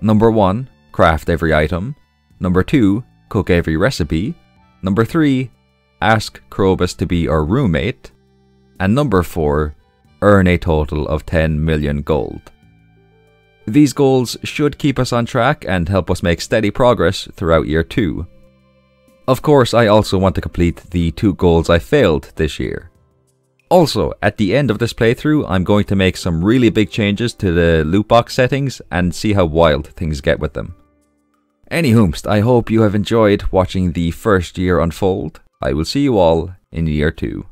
Number 1, craft every item. Number 2, cook every recipe. Number 3, ask Krobus to be our roommate. And number 4, earn a total of 10 million gold. These goals should keep us on track and help us make steady progress throughout year 2. Of course, I also want to complete the 2 goals I failed this year. Also, at the end of this playthrough, I'm going to make some really big changes to the loot box settings and see how wild things get with them. Anyhoomst, I hope you have enjoyed watching the first year unfold. I will see you all in year 2.